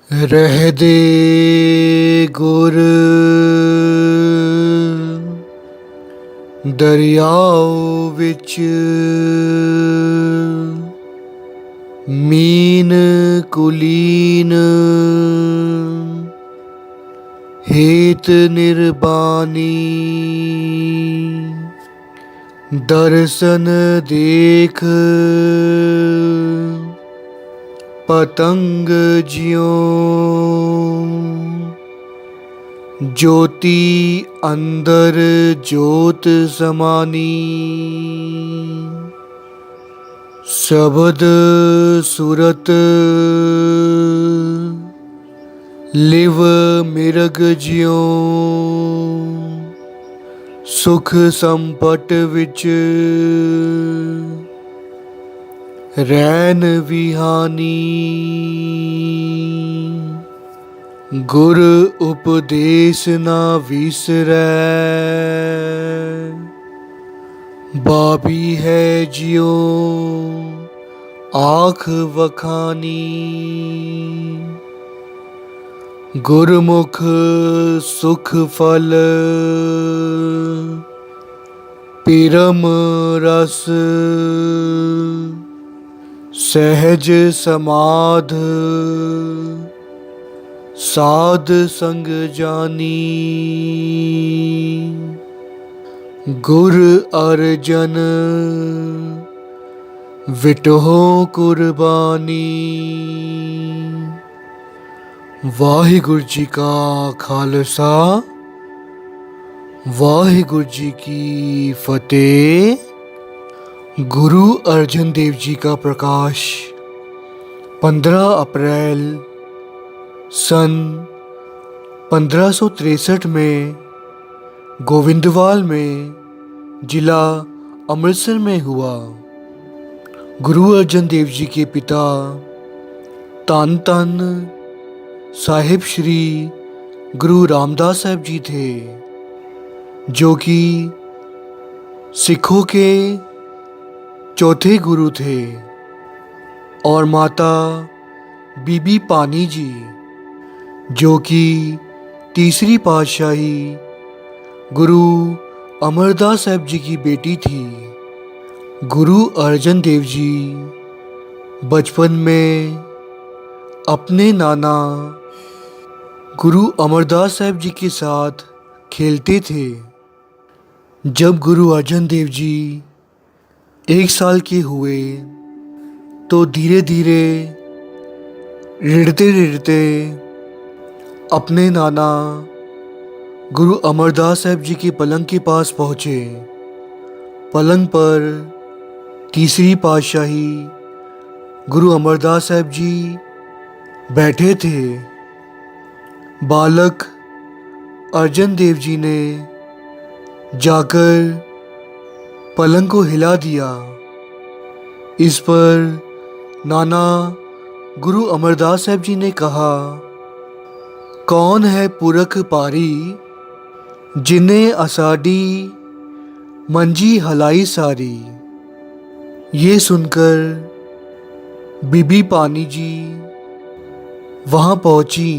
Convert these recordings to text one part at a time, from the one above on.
ਰਹਿ ਦੇ ਗੁਰ ਦਰਿਆਓ ਵਿੱਚ ਮੀਨ ਕੁਲੀਨ ਹੇਤ ਨਿਰਬਾਨੀ ਦਰਸ਼ਨ ਦੇਖ ਪਤੰਗ ਜਿਉ ਜੋਤੀ ਅੰਦਰ ਜੋਤ ਸਮਾਨੀ ਸ਼ਬਦ ਸੁਰਤ ਲਿਵ ਮਿਰਗ ਜਿਉ ਸੁਖ ਸੰਪਟ ਵਿੱਚ ਰੈਨ ਵਿਹਾਨੀ ਗੁਰ ਉਪਦੇਸ਼ ਨਾ ਵਿਸਰੈ ਬਾਬੀ ਹੈ ਜਿਉ ਆਖ ਵਖਾਨੀ ਗੁਰਮੁਖ ਸੁਖ ਫਲ ਪਰਮ ਰਸ ਸਹਿਜ ਸਮਾਧ ਸਾਧ ਸੰਗ ਜਾਨੀ ਗੁਰ ਅਰਜਨ ਵਿਟਹੁ ਕੁਰਬਾਨੀ। ਵਾਹਿਗੁਰੂ ਜੀ ਕਾ ਖਾਲਸਾ ਵਾਹਿਗੁਰੂ ਜੀ की फतेह। गुरु अर्जन देव जी का प्रकाश 15 अप्रैल सन 1563 में गोविंदवाल में जिला अमृतसर में हुआ। गुरु अर्जन देव जी के पिता धन धन साहिब श्री गुरु रामदास साहब जी थे, जो कि सिखों के चौथे गुरु थे, और माता बीबी पानी जी जो कि तीसरी पातशाही गुरु अमरदास साहब जी की बेटी थी। गुरु अर्जन देव जी बचपन में अपने नाना गुरु अमरदास साहब जी के साथ खेलते थे। जब गुरु अर्जन देव जी 1 साल के हुए तो धीरे धीरे रिढ़ते रिढ़ते अपने नाना गुरु अमरदास साहब जी के पलंग के पास पहुँचे। पलंग पर तीसरी पातशाही गुरु अमरदास साहब जी बैठे थे। बालक अर्जन देव जी ने जाकर पलंग को हिला दिया। इस पर नाना गुरु अमरदास साहब जी ने कहा, कौन है पुरख पारी जिन्हें असाडी मंजी हलाई सारी। ये सुनकर बीबी पानी जी वहाँ पहुँची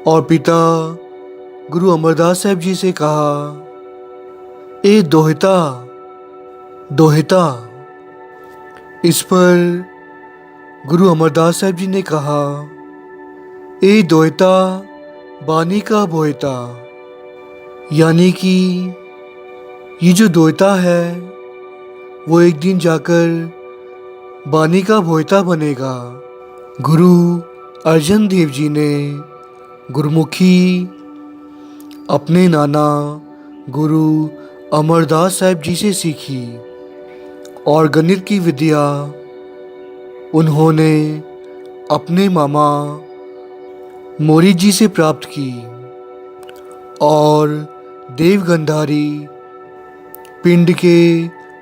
और पिता गुरु अमरदास साहब जी से कहा, ए दोहिता दोहिता। इस पर गुरु अमरदास साहब जी ने कहा, ए दोहिता बानी का बोहिता। यानी कि ये जो दोहिता है वो एक दिन जाकर बानी का बोहिता बनेगा। गुरु अर्जन देव जी ने गुरमुखी अपने नाना गुरु अमरदास साहब जी से सीखी और गणित की विद्या उन्होंने अपने मामा मोरी जी से प्राप्त की और देवगंधारी पिंड के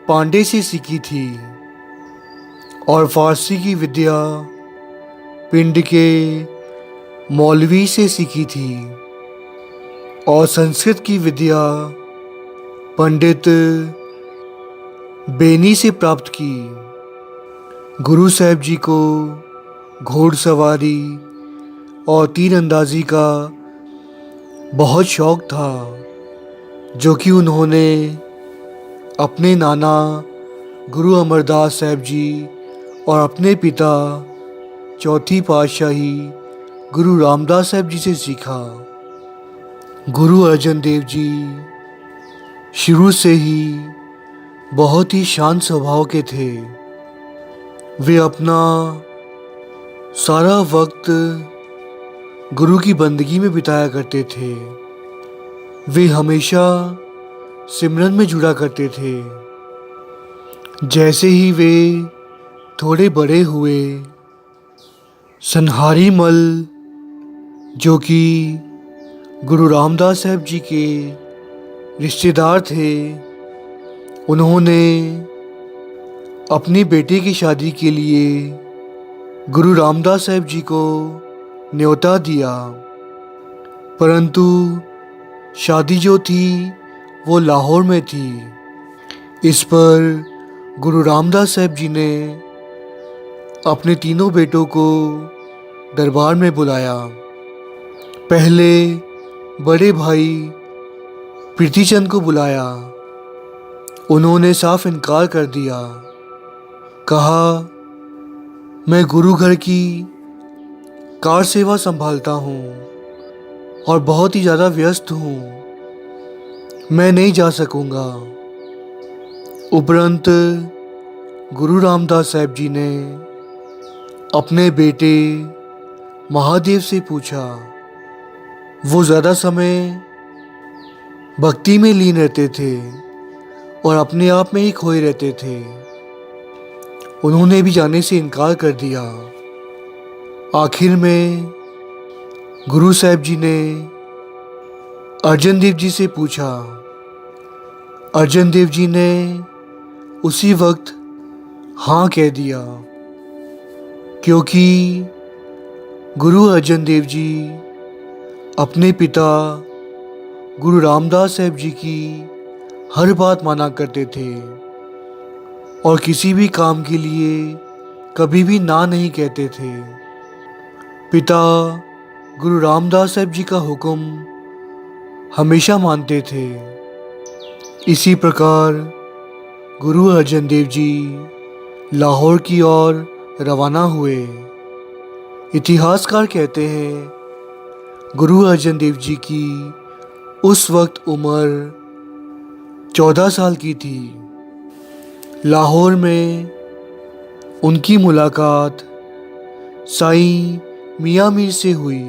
पांडे से सीखी थी, और फारसी की विद्या पिंड के मौलवी से सीखी थी, और संस्कृत की विद्या पंडित बेनी से प्राप्त की। गुरु साहब जी को घोड़सवारी, और तीरंदाजी का बहुत शौक था, जो कि उन्होंने अपने नाना गुरु अमरदास साहब जी और अपने पिता चौथी पातशाही गुरु रामदास साहब जी से सीखा। गुरु अर्जन देव जी शुरू से ही बहुत ही शांत स्वभाव के थे। वे अपना सारा वक्त गुरु की बंदगी में बिताया करते थे। वे हमेशा सिमरन में जुड़ा करते थे। जैसे ही वे थोड़े बड़े हुए, सन्हारी मल, जो कि गुरु रामदास साहब जी के रिश्तेदार थे, उन्होंने अपनी बेटे की शादी के लिए गुरु रामदास साहब जी को न्योता दिया, परंतु शादी जो थी वो लाहौर में थी। इस पर गुरु रामदास साहब जी ने अपने तीनों बेटों को दरबार में बुलाया। पहले बड़े भाई प्रीतिचंद को बुलाया। उन्होंने साफ इनकार कर दिया। कहा, मैं गुरु घर की कार सेवा संभालता हूँ और बहुत ही ज़्यादा व्यस्त हूँ, मैं नहीं जा सकूँगा। उपरंत गुरु रामदास साहब जी ने अपने बेटे महादेव से पूछा। वो ज़्यादा समय भक्ति में लीन रहते थे और अपने आप में ही खोए रहते थे। उन्होंने भी जाने से इनकार कर दिया। आखिर में गुरु साहब जी ने अर्जन देव जी से पूछा। अर्जन देव जी ने उसी वक्त हाँ कह दिया, क्योंकि गुरु अर्जन देव जी अपने पिता गुरु रामदास साहब जी की हर बात माना करते थे और किसी भी काम के लिए कभी भी ना नहीं कहते थे। पिता गुरु रामदास साहब जी का हुक्म हमेशा मानते थे। इसी प्रकार गुरु अर्जन देव जी लाहौर की ओर रवाना हुए। इतिहासकार कहते हैं गुरु अर्जन देव जी की उस वक्त उम्र 14 साल की थी। लाहौर में उनकी मुलाकात साईं मियां मीर से हुई,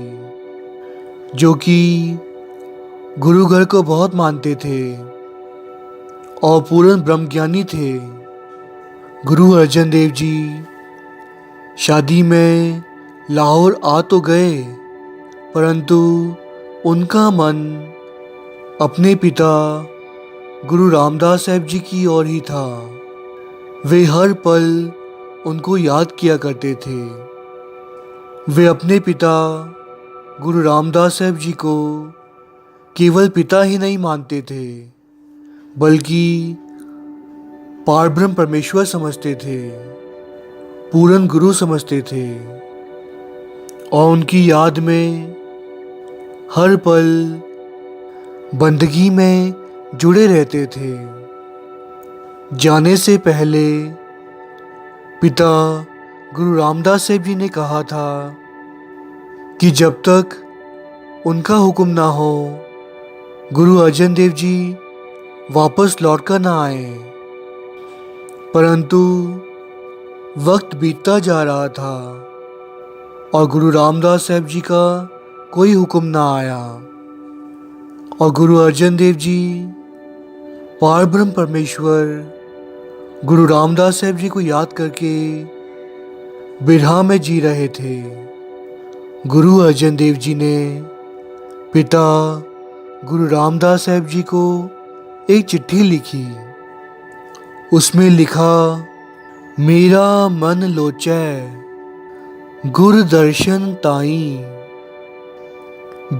जो कि गुरु घर को बहुत मानते थे और पूर्ण ब्रह्मज्ञानी थे। गुरु अर्जन देव जी शादी में लाहौर आ तो गए, परंतु उनका मन अपने पिता गुरु रामदास साहब जी की ओर ही था। वे हर पल उनको याद किया करते थे। वे अपने पिता गुरु रामदास साहब जी को केवल पिता ही नहीं मानते थे, बल्कि पारब्रह्म परमेश्वर समझते थे, पूर्ण गुरु समझते थे और उनकी याद में हर पल बंदगी में जुड़े रहते थे। जाने से पहले पिता गुरु रामदास साहब जी ने कहा था कि जब तक उनका हुक्म ना हो, गुरु अर्जन देव जी वापस लौट कर ना आए। परंतु वक्त बीतता जा रहा था और गुरु रामदास साहब जी का कोई हुक्म ना आया और गुरु अर्जन देव जी पारब्रह्म परमेश्वर गुरु रामदास साहब जी को याद करके बिरहा में जी रहे थे। गुरु अर्जन देव जी ने पिता गुरु रामदास साहब जी को एक चिट्ठी लिखी। उसमें लिखा, मेरा मन लोचै गुर दर्शन ताई,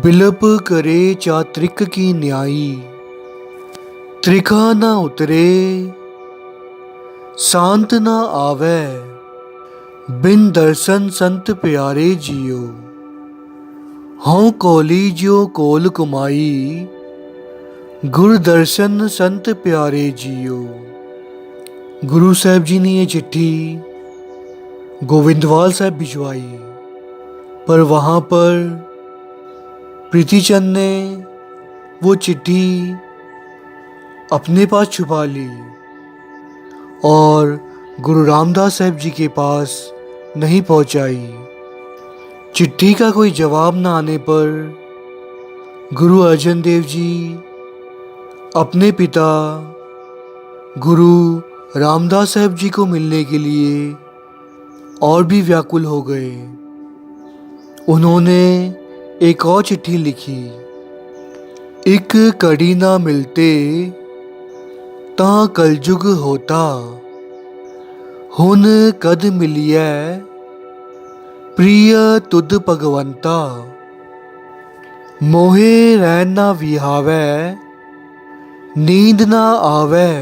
बिलप करे चात्रिक की न्यायी, त्रिखा न उतरे शांत न आवे, बिन दर्शन संत प्यारे जियो। हों कोली जो कोल कुमाई, गुर दर्शन संत प्यारे जियो। गुरु साहब जी ने ये चिट्ठी गोविंदवाल साहब भिजवाई, पर वहाँ पर प्रीतिचंद ने वो चिट्ठी अपने पास छुपा ली और गुरु रामदास साहब जी के पास नहीं पहुंचाई। चिट्ठी का कोई जवाब न आने पर गुरु अर्जन देव जी अपने पिता गुरु रामदास साहब जी को मिलने के लिए और भी व्याकुल हो गए। उन्होंने एक और चिट्ठी लिखी। एक कड़ी ना मिलते ता कलजुग होता, हुन कद मिलिए प्रिय तुद भगवंता। मोहे रैन ना विहावै, नींद ना आवे,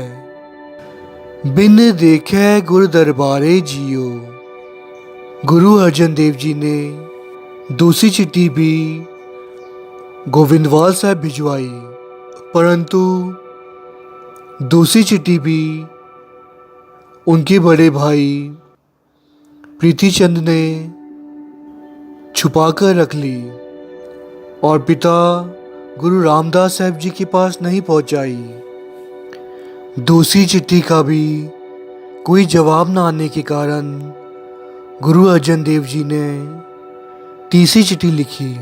बिन देखे गुर दरबारे जियो। गुरु अर्जन देव जी ने दूसरी चिट्ठी भी गोविंदवाल साहब भिजवाई, परंतु दूसरी चिट्ठी भी उनके बड़े भाई प्रीतिचंद ने छुपा कर रख ली और पिता गुरु रामदास साहब जी के पास नहीं पहुंचाई। दूसरी चिट्ठी का भी कोई जवाब न आने के कारण गुरु अर्जन देव जी ने तीसरी चिट्ठी लिखी।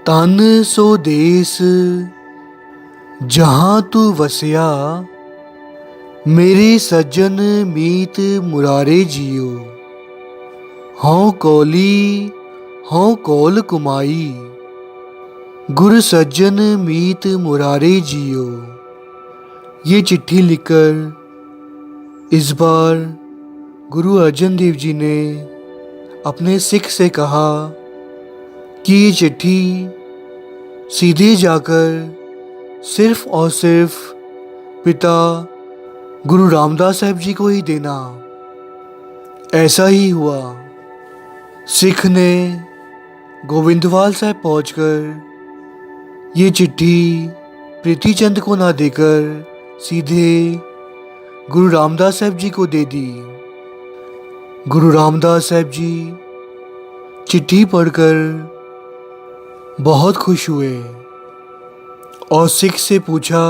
तन सो देश जहाँ तू वसया, मेरे सज्जन मीत मुरारे जियो। हों कोली हों कोल कुमाई, गुर सज्जन मीत मुरारे जियो। ये चिट्ठी लिखकर इस बार गुरु अर्जन देव जी ने अपने सिख से कहा कि ये चिट्ठी सीधे जाकर सिर्फ और सिर्फ पिता गुरु रामदास साहब जी को ही देना। ऐसा ही हुआ। सिख ने गोविंदवाल साहब पहुंचकर ये चिट्ठी प्रीतिचंद को ना देकर सीधे गुरु रामदास साहब जी को दे दी। गुरु रामदास साहब जी चिट्ठी पढ़कर बहुत खुश हुए और सिख से पूछा,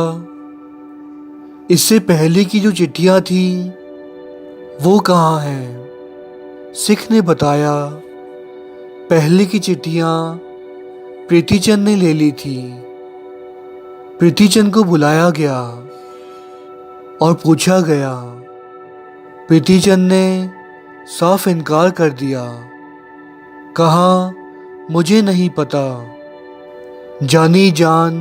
इससे पहले की जो चिट्ठियाँ थी वो कहाँ हैं? सिख ने बताया, पहले की चिट्ठियाँ प्रीतिचंद ने ले ली थी। प्रीतिचंद को बुलाया गया और पूछा गया। प्रीतिचंद ने साफ इनकार कर दिया, कहा मुझे नहीं पता। जानी जान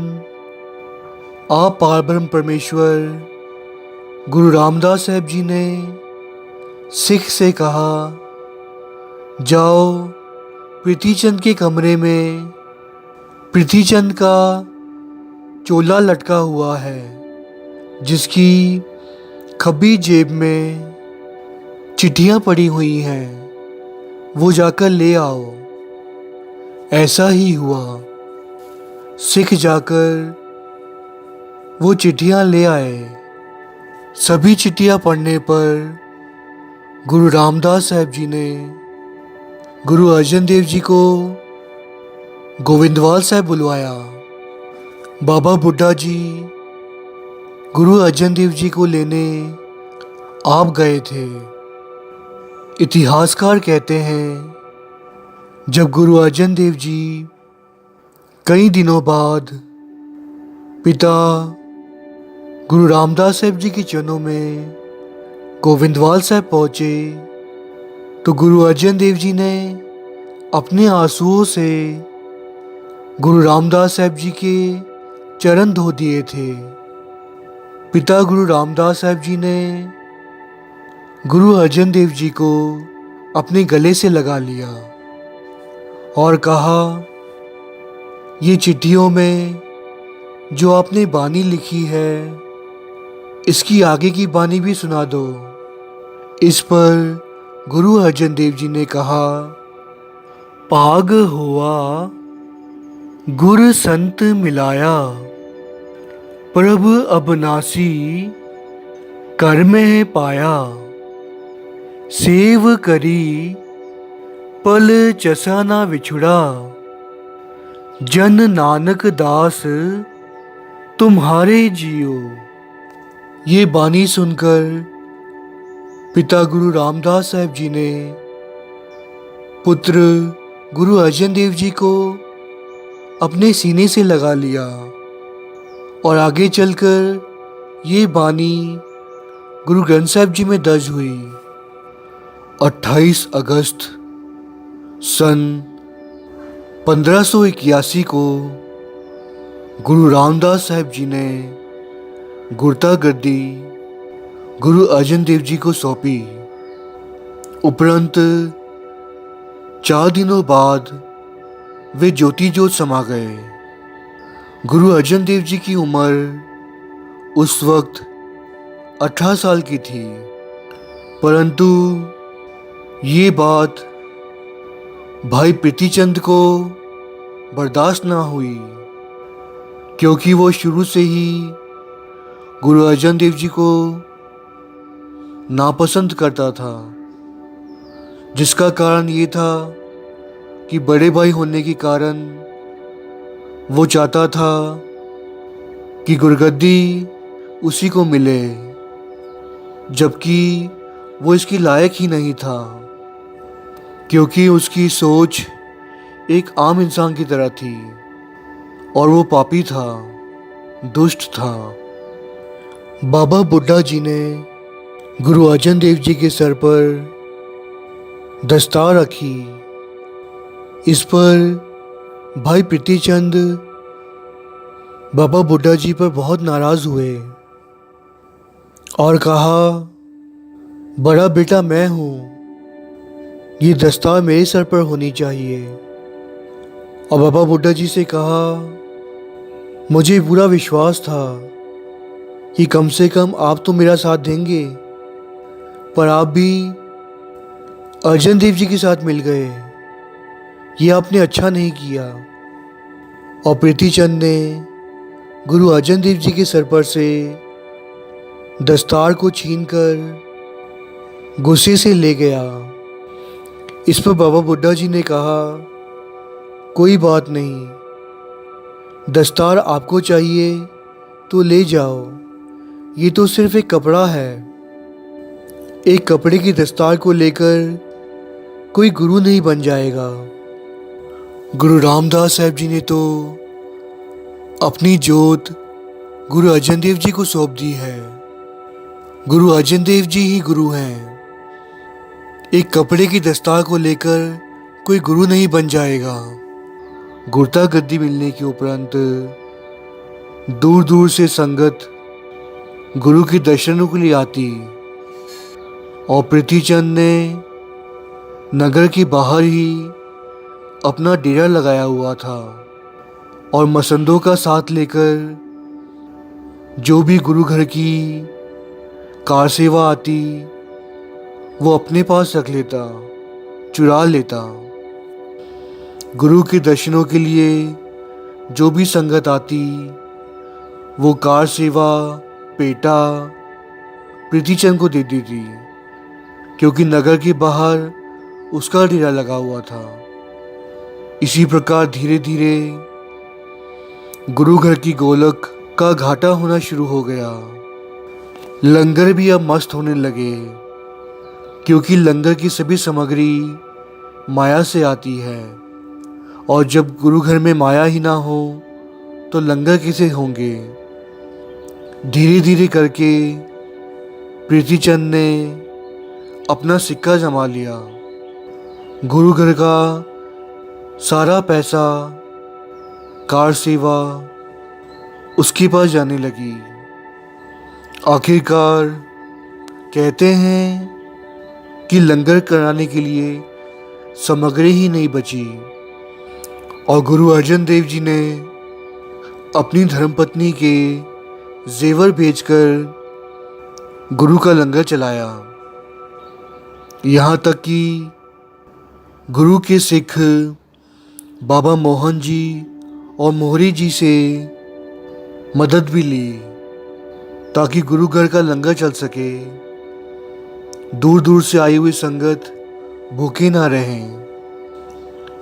आप पारब्रह्म परमेश्वर गुरु रामदास साहब जी ने सिख से कहा, जाओ प्रीतिचंद के कमरे में प्रीतिचंद का चोला लटका हुआ है, जिसकी खब्बी जेब में चिट्ठियाँ पड़ी हुई हैं, वो जाकर ले आओ। ऐसा ही हुआ। सिख जाकर वो चिट्ठियाँ ले आए। सभी चिट्ठियाँ पढ़ने पर गुरु रामदास साहब जी ने गुरु अर्जन देव जी को गोविंदवाल साहब बुलवाया। बाबा बुड्ढा जी गुरु अर्जन देव जी को लेने आप गए थे। इतिहासकार कहते हैं, जब गुरु अर्जन देव जी कई दिनों बाद पिता गुरु रामदास साहब जी के चरणों में गोविंदवाल साहब पहुँचे, तो गुरु अर्जन देव जी ने अपने आंसुओं से गुरु रामदास साहब जी के चरण धो दिए थे। पिता गुरु रामदास साहब जी ने गुरु अर्जन देव जी को अपने गले से लगा लिया और कहा, ये चिट्ठियों में जो आपने बानी लिखी है, इसकी आगे की बानी भी सुना दो। इस पर गुरु अर्जन देव जी ने कहा, पाग हुआ गुर संत मिलाया, प्रभ अबनासी कर में पाया। सेव करी पल चसा ना विछुड़ा, जन नानक दास तुम्हारे जियो। ये बानी सुनकर पिता गुरु रामदास साहब जी ने पुत्र गुरु अर्जन देव जी को अपने सीने से लगा लिया और आगे चलकर ये बानी गुरु ग्रंथ साहब जी में दर्ज हुई। 28 अगस्त सन 1581 को गुरु रामदास साहब जी ने गुरता गद्दी गुरु अर्जन देव जी को सौंपी। उपरंत 4 दिनों बाद वे ज्योति ज्योत समा गए। गुरु अर्जन देव जी की उम्र उस वक्त 18 साल की थी, परंतु ये बात भाई प्रीतिचंद को बर्दाश्त ना हुई, क्योंकि वो शुरू से ही गुरु अर्जन देव जी को नापसंद करता था, जिसका कारण ये था कि बड़े भाई होने के कारण वो चाहता था कि गुरगद्दी उसी को मिले, जबकि वो इसकी लायक ही नहीं था, क्योंकि उसकी सोच एक आम इंसान की तरह थी और वो पापी था, दुष्ट था। बाबा बुड्ढा जी ने गुरु अर्जन देव जी के सर पर दस्तार रखी। इस पर भाई प्रीतिचंद बाबा बुड्ढा जी पर बहुत नाराज़ हुए और कहा, बड़ा बेटा मैं हूँ, ये दस्तार मेरे सर पर होनी चाहिए। और बाबा बुड्ढा जी से कहा, मुझे पूरा विश्वास था कि कम से कम आप तो मेरा साथ देंगे, पर आप भी अर्जन देव जी के साथ मिल गए, ये आपने अच्छा नहीं किया। और प्रीतिचंद ने गुरु अर्जन देव जी के सर पर से दस्तार को छीनकर गुस्से से ले गया। इस पर बाबा बुड्ढा जी ने कहा, कोई बात नहीं, दस्तार आपको चाहिए तो ले जाओ, ये तो सिर्फ एक कपड़ा है। एक कपड़े की दस्तार को लेकर कोई गुरु नहीं बन जाएगा। गुरु रामदास साहब जी ने तो अपनी जोत गुरु अर्जन देव जी को सौंप दी है। गुरु अर्जन देव जी ही गुरु हैं। एक कपड़े की दस्तार को लेकर कोई गुरु नहीं बन जाएगा। गुरता गद्दी मिलने के उपरांत दूर दूर से संगत गुरु के दर्शनों के लिए आती और प्रीतिचंद ने नगर के बाहर ही अपना डेरा लगाया हुआ था और मसंदों का साथ लेकर जो भी गुरु घर की कार सेवा आती वो अपने पास रख लेता, चुरा लेता। गुरु के दर्शनों के लिए जो भी संगत आती वो कार सेवा पेटा प्रीतिचंद को दे दी थी, क्योंकि नगर के बाहर उसका डेरा लगा हुआ था। इसी प्रकार धीरे धीरे गुरु घर की गोलक का घाटा होना शुरू हो गया। लंगर भी अब मस्त होने लगे, क्योंकि लंगर की सभी सामग्री माया से आती है, और जब गुरु घर में माया ही ना हो तो लंगर कैसे होंगे। धीरे धीरे करके प्रीतिचंद ने अपना सिक्का जमा लिया। गुरु घर का सारा पैसा कार सेवा उसके पास जाने लगी। आखिरकार कहते हैं कि लंगर कराने के लिए सामग्री ही नहीं बची और गुरु अर्जन देव जी ने अपनी धर्मपत्नी के जेवर बेचकर गुरु का लंगर चलाया। यहाँ तक कि गुरु के सिख बाबा मोहन जी और मोहरी जी से मदद भी ली ताकि गुरु घर का लंगर चल सके। दूर दूर से आई हुई संगत भूखे ना रहें।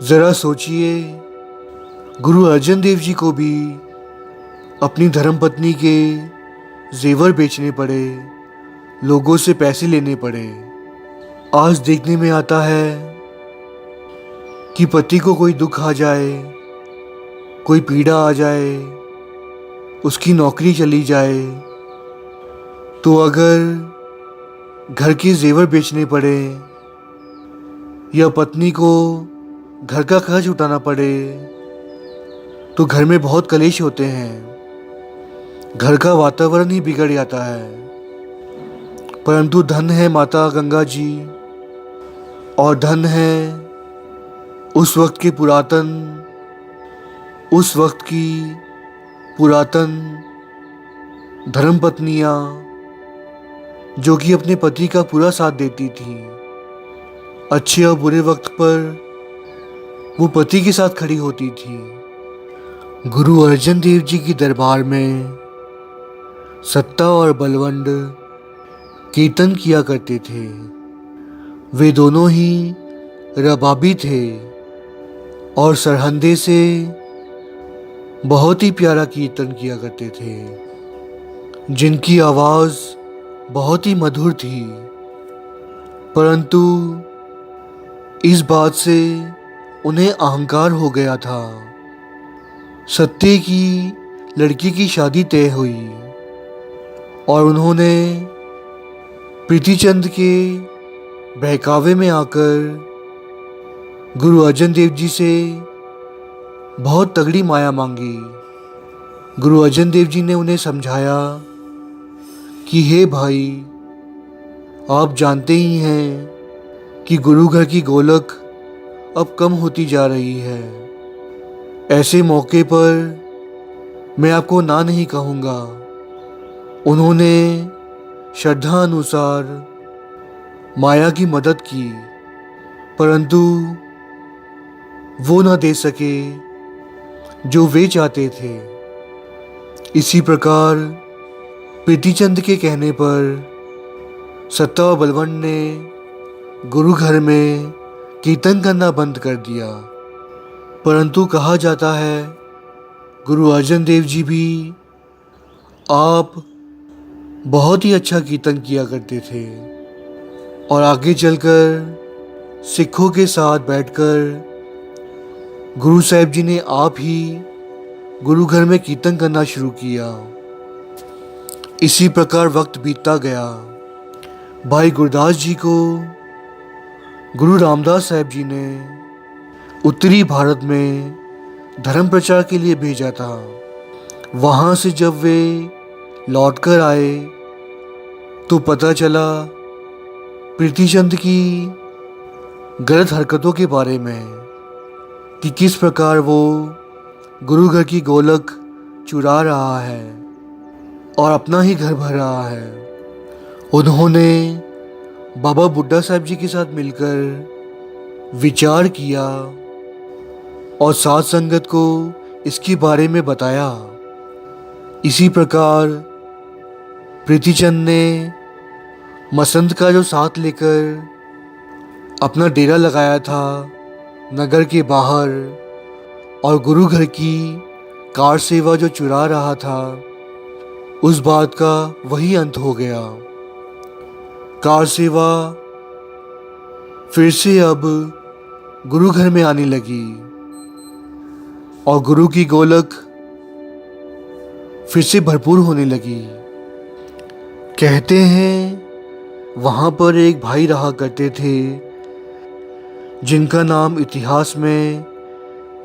जरा सोचिए, गुरु अर्जन देव जी को भी अपनी धर्मपत्नी के जेवर बेचने पड़े, लोगों से पैसे लेने पड़े। आज देखने में आता है कि पति को कोई दुख आ जाए, कोई पीड़ा आ जाए, उसकी नौकरी चली जाए, तो अगर घर के जेवर बेचने पड़े या पत्नी को घर का खर्च उठाना पड़े तो घर में बहुत कलेश होते हैं, घर का वातावरण ही बिगड़ जाता है। परंतु धन है माता गंगा जी और धन है उस वक्त की पुरातन धर्मपत्नियाँ जो कि अपने पति का पूरा साथ देती थी। अच्छे और बुरे वक्त पर वो पति के साथ खड़ी होती थी। गुरु अर्जन देव जी की दरबार में सत्ता और बलवंड कीर्तन किया करते थे। वे दोनों ही रबाबी थे और सरहंदे से बहुत ही प्यारा कीर्तन किया करते थे, जिनकी आवाज़ बहुत ही मधुर थी। परंतु इस बात से उन्हें अहंकार हो गया था। सत्य की लड़की की शादी तय हुई और उन्होंने प्रीतिचंद के बहकावे में आकर गुरु अर्जन देव जी से बहुत तगड़ी माया मांगी। गुरु अर्जन देव जी ने उन्हें समझाया कि हे भाई, आप जानते ही हैं कि गुरु घर की गोलक अब कम होती जा रही है। ऐसे मौके पर मैं आपको ना नहीं कहूँगा। उन्होंने श्रद्धा अनुसार माया की मदद की, परंतु वो न दे सके जो वे चाहते थे। इसी प्रकार प्रीतिचंद के कहने पर सत्ता और बलवंत ने गुरु घर में कीर्तन करना बंद कर दिया। परंतु कहा जाता है गुरु अर्जन देव जी भी आप बहुत ही अच्छा कीर्तन किया करते थे और आगे चलकर सिखों के साथ बैठकर गुरु साहिब जी ने आप ही गुरु घर में कीर्तन करना शुरू किया। इसी प्रकार वक्त बीतता गया। भाई गुरदास जी को गुरु रामदास साहिब जी ने उत्तरी भारत में धर्म प्रचार के लिए भेजा था। वहाँ से जब वे लौटकर आए तो पता चला प्रीतिचंद की गलत हरकतों के बारे में कि किस प्रकार वो गुरु घर की गोलक चुरा रहा है और अपना ही घर भर रहा है। उन्होंने बाबा बुड्ढा साहब जी के साथ मिलकर विचार किया और साध संगत को इसके बारे में बताया। इसी प्रकार प्रीतिचंद ने मसंत का जो साथ लेकर अपना डेरा लगाया था नगर के बाहर और गुरु घर की कार सेवा जो चुरा रहा था, उस बात का वही अंत हो गया। कार सेवा फिर से अब गुरु घर में आने लगी और गुरु की गोलक फिर से भरपूर होने लगी। कहते हैं वहाँ पर एक भाई रहा करते थे जिनका नाम इतिहास में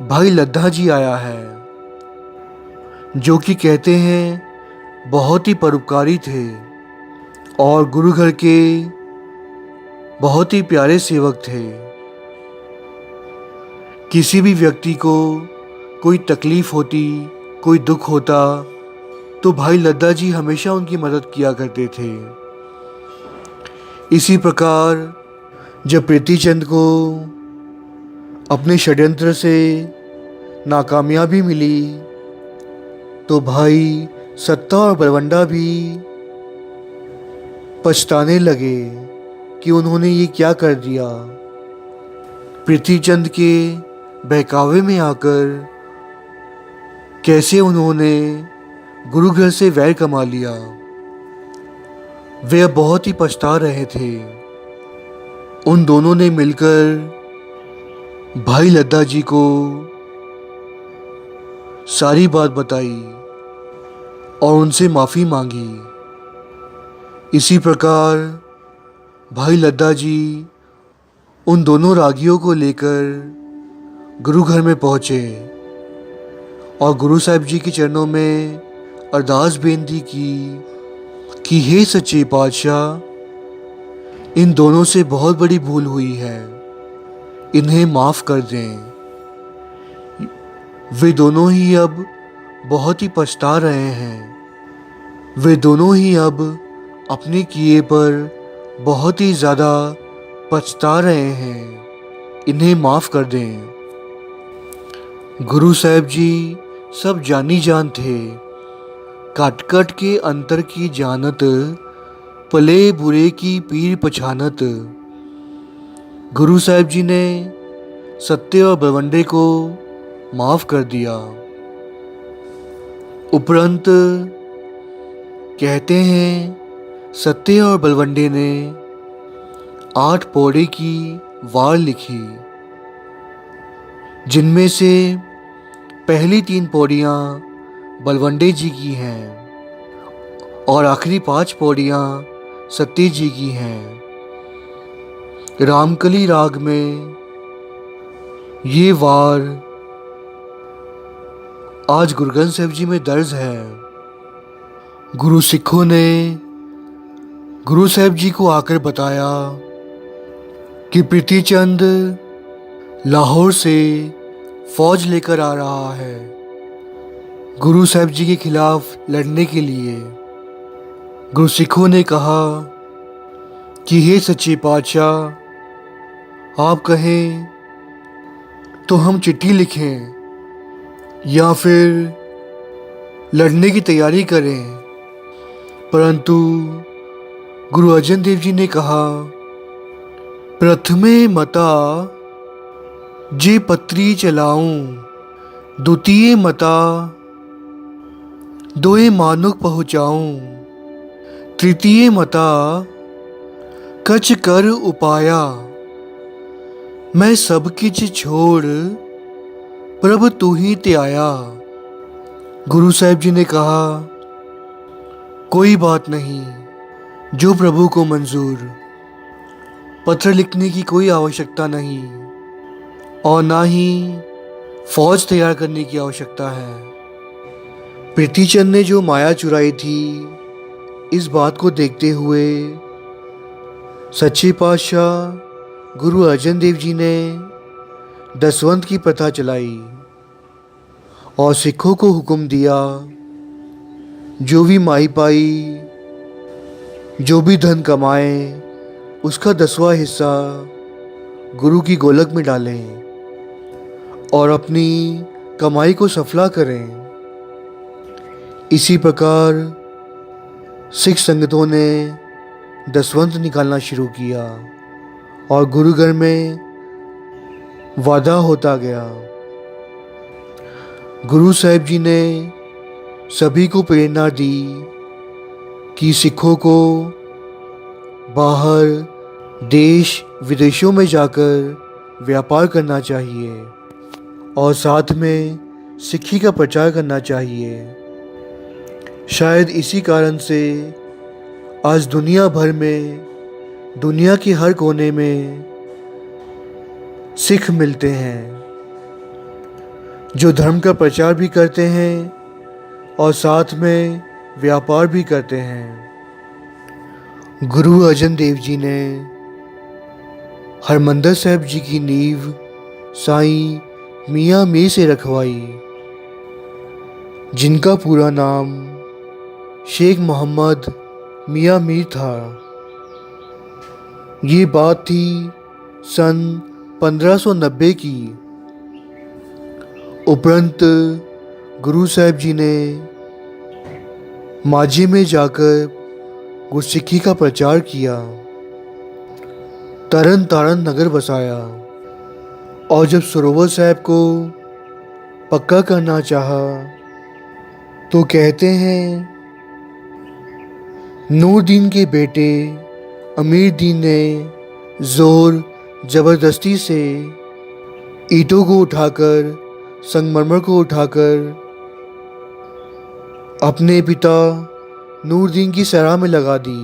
भाई लद्दा जी आया है, जो कि कहते हैं बहुत ही परोपकारी थे और गुरु घर के बहुत ही प्यारे सेवक थे। किसी भी व्यक्ति को कोई तकलीफ होती, कोई दुख होता तो भाई लद्दा जी हमेशा उनकी मदद किया करते थे। इसी प्रकार जब प्रीतिचंद को अपने षड्यंत्र से नाकामयाबी मिली तो भाई सत्ता और बलवंडा भी पछताने लगे कि उन्होंने ये क्या कर दिया। पृथ्वीचंद के बहकावे में आकर कैसे उन्होंने गुरु घर से वैर कमा लिया। वे अब बहुत ही पछता रहे थे। उन दोनों ने मिलकर भाई लद्दा जी को सारी बात बताई और उनसे माफ़ी मांगी। इसी प्रकार भाई लद्दा जी उन दोनों रागियों को लेकर गुरु घर में पहुँचे और गुरु साहिब जी के चरणों में अरदास बेनती की हे सच्चे पातशाह, इन दोनों से बहुत बड़ी भूल हुई है, इन्हें माफ़ कर दें। वे दोनों ही अब बहुत ही पछता रहे हैं। वे दोनों ही अब अपने किए पर बहुत ही ज़्यादा पछता रहे हैं, इन्हें माफ़ कर दें। गुरु साहिब जी सब जानी जान थे। काट काट के अंतर की जानत, पले बुरे की पीर पछानत। गुरु साहिब जी ने सत्य और बलवंडे को माफ़ कर दिया। उपरंत कहते हैं सत्य और बलवंडे ने 8 पौड़े की वार लिखी, जिनमें से पहली 3 पौड़ियाँ बलवंडे जी की हैं और आखिरी 5 पौड़ियाँ सत्य जी की हैं। रामकली राग में ये वार आज गुरु ग्रंथ साहिब जी में दर्ज है। गुरु सिखों ने गुरु साहिब जी को आकर बताया कि पृथ्वीचंद लाहौर से फौज लेकर आ रहा है गुरु साहिब जी के खिलाफ लड़ने के लिए। गुरु सिखों ने कहा कि हे सच्चे पातशाह, आप कहें तो हम चिट्ठी लिखें या फिर लड़ने की तैयारी करें। परंतु गुरु अर्जन देव जी ने कहा, प्रथमे मता जे पत्री चलाऊं, द्वितीय मता दोए मानुक पहुँचाऊं, तृतीय मता कछ कर उपाया, मैं सब किछ छोड़ प्रभ तू ही ते आया। गुरु साहिब जी ने कहा, कोई बात नहीं, जो प्रभु को मंजूर। पत्र लिखने की कोई आवश्यकता नहीं और ना ही फौज तैयार करने की आवश्यकता है। पृथ्वीचंद ने जो माया चुराई थी, इस बात को देखते हुए सच्चे पातशाह गुरु अर्जन देव जी ने दसवंत की प्रथा चलाई और सिखों को हुक्म दिया, जो भी माई पाई, जो भी धन कमाए, उसका 10वां हिस्सा गुरु की गोलक में डालें और अपनी कमाई को सफला करें। इसी प्रकार सिख संगतों ने दसवंत निकालना शुरू किया और गुरुघर में वादा होता गया। गुरु साहिब जी ने सभी को प्रेरणा दी कि सिखों को बाहर देश विदेशों में जाकर व्यापार करना चाहिए और साथ में सिक्खी का प्रचार करना चाहिए। शायद इसी कारण से आज दुनिया भर में, दुनिया के हर कोने में सिख मिलते हैं जो धर्म का प्रचार भी करते हैं और साथ में व्यापार भी करते हैं। गुरु अर्जन देव जी ने हरमंदिर साहिब जी की नींव साईं मियाँ मीर से रखवाई, जिनका पूरा नाम शेख मोहम्मद मियाँ मीर था। ये बात थी सन 1590 की उपरंत गुरु साहिब जी ने माझे में जाकर गुरसिक्खी का प्रचार किया, तरन तारण नगर बसाया और जब सरोवर साहिब को पक्का करना चाहा तो कहते हैं नूरदीन के बेटे अमीर दीन ने जोर जबरदस्ती से ईंटों को उठाकर, संगमरमर को उठाकर अपने पिता नूरदीन की सराह में लगा दी।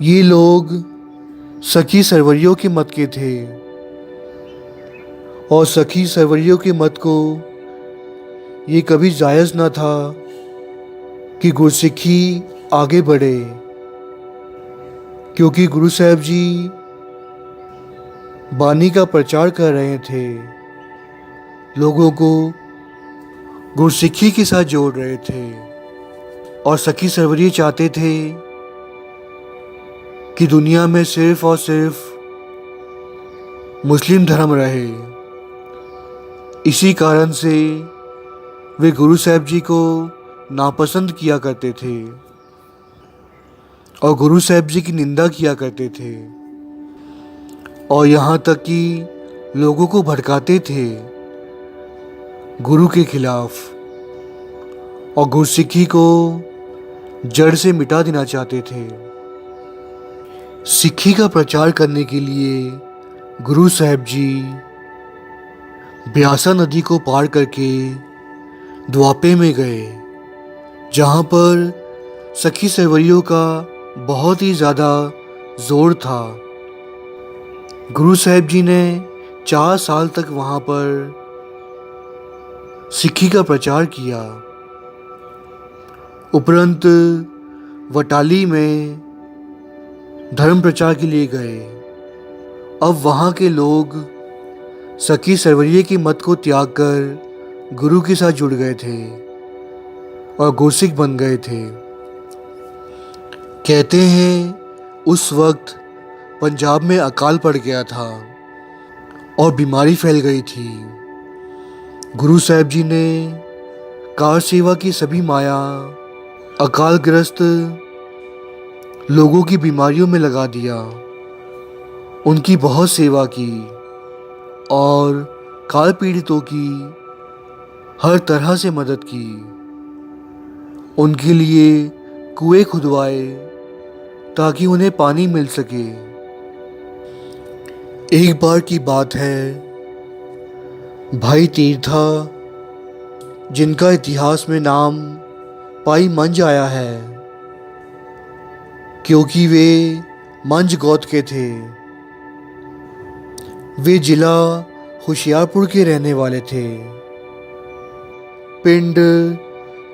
ये लोग सखी सरवरियों के मत के थे और सखी सरवरियों के मत को ये कभी जायज़ ना था कि गुरसिक्खी आगे बढ़े, क्योंकि गुरु साहिब जी बानी का प्रचार कर रहे थे, लोगों को गुरसिक्खी के साथ जोड़ रहे थे और सखी सरवरी चाहते थे कि दुनिया में सिर्फ और सिर्फ मुस्लिम धर्म रहे। इसी कारण से वे गुरु साहिब जी को नापसंद किया करते थे और गुरु साहिब जी की निंदा किया करते थे और यहाँ तक कि लोगों को भड़काते थे गुरु के खिलाफ और गुरसिक्खी को जड़ से मिटा देना चाहते थे। सिक्खी का प्रचार करने के लिए गुरु साहिब जी ब्यासा नदी को पार करके द्वापे में गए, जहाँ पर सखी सरवरियों का बहुत ही ज़्यादा जोर था। गुरु साहिब जी ने 4 साल तक वहाँ पर सिक्खी का प्रचार किया। उपरंत वटाली में धर्म प्रचार के लिए गए। अब वहाँ के लोग सखी सरवरिये की मत को त्याग कर गुरु के साथ जुड़ गए थे और गुरसिख बन गए थे। कहते हैं उस वक्त पंजाब में अकाल पड़ गया था और बीमारी फैल गई थी। गुरु साहिब जी ने कार सेवा की सभी माया अकालग्रस्त लोगों की बीमारियों में लगा दिया, उनकी बहुत सेवा की और काल पीड़ितों की हर तरह से मदद की। उनके लिए कुएं खुदवाए ताकि उन्हें पानी मिल सके। एक बार की बात है, भाई तीर्था, जिनका इतिहास में नाम पाई मंझ आया है क्योंकि वे मंझ गोत्र के थे, वे जिला होशियारपुर के रहने वाले थे। पिंड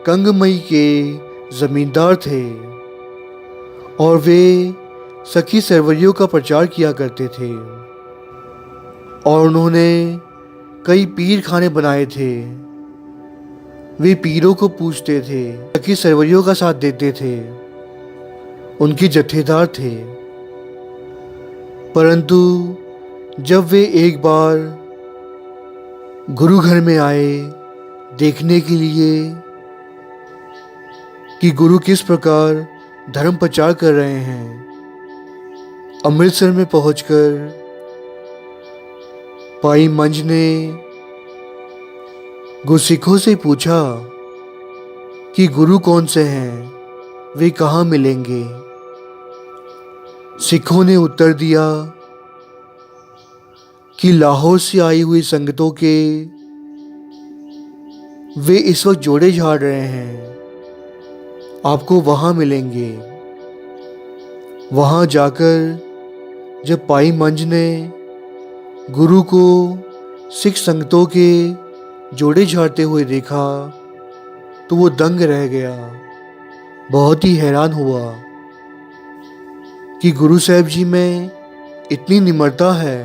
कंगमई के जमींदार थे और वे सखी सरवरियों का प्रचार किया करते थे और उन्होंने कई पीर खाने बनाए थे। वे पीरों को पूजते थे, सखी सरवरियों का साथ देते थे, उनके जत्थेदार थे। परंतु जब वे एक बार गुरु घर में आए देखने के लिए कि गुरु किस प्रकार धर्म प्रचार कर रहे हैं, अमृतसर में पहुंचकर पाई मंझ ने गुरसिखों से पूछा कि गुरु कौन से हैं, वे कहाँ मिलेंगे। सिखों ने उत्तर दिया कि लाहौर से आई हुई संगतों के वे इस वक्त जोड़े झाड़ रहे हैं, आपको वहाँ मिलेंगे। वहाँ जाकर जब पाई मंझ ने गुरु को सिख संगतों के जोड़े झाड़ते हुए देखा तो वो दंग रह गया, बहुत ही हैरान हुआ कि गुरु साहिब जी में इतनी निम्रता है।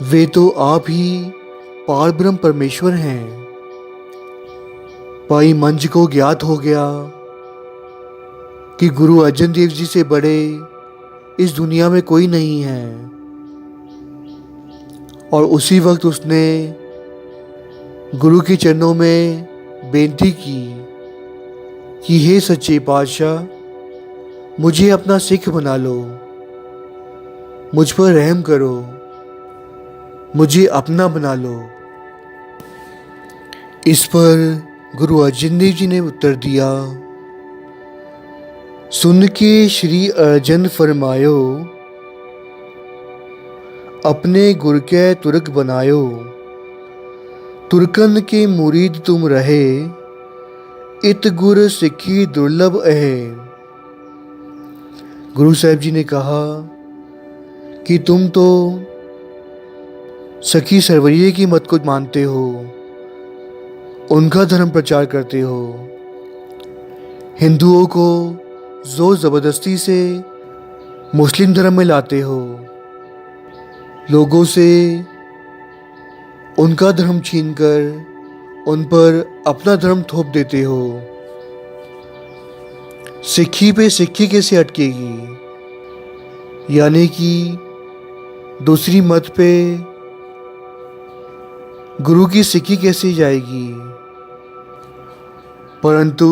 वे तो आप ही पार ब्रह्म परमेश्वर हैं। पाई मंझ को ज्ञात हो गया कि गुरु अर्जन देव जी से बड़े इस दुनिया में कोई नहीं है और उसी वक्त उसने गुरु के चरणों में बेनती की कि हे सच्चे पातशाह, मुझे अपना सिख बना लो, मुझ पर रहम करो, मुझे अपना बना लो। इस पर गुरु अर्जन देव जी ने उत्तर दिया, सुन के श्री अर्जन फरमायो, अपने गुर के तुर्क बनायो, तुर्कन के मुरीद तुम रहे, इत गुर सिखी दुर्लभ है। गुरु साहब जी ने कहा कि तुम तो सखी सरवरिये की मत को मानते हो, उनका धर्म प्रचार करते हो, हिंदुओं को जोर ज़बरदस्ती से मुस्लिम धर्म में लाते हो, लोगों से उनका धर्म छीनकर उन पर अपना धर्म थोप देते हो। सिक्खी पे सिक्खी कैसे अटकेगी, यानी कि दूसरी मत पे गुरु की सिक्खी कैसे जाएगी। परंतु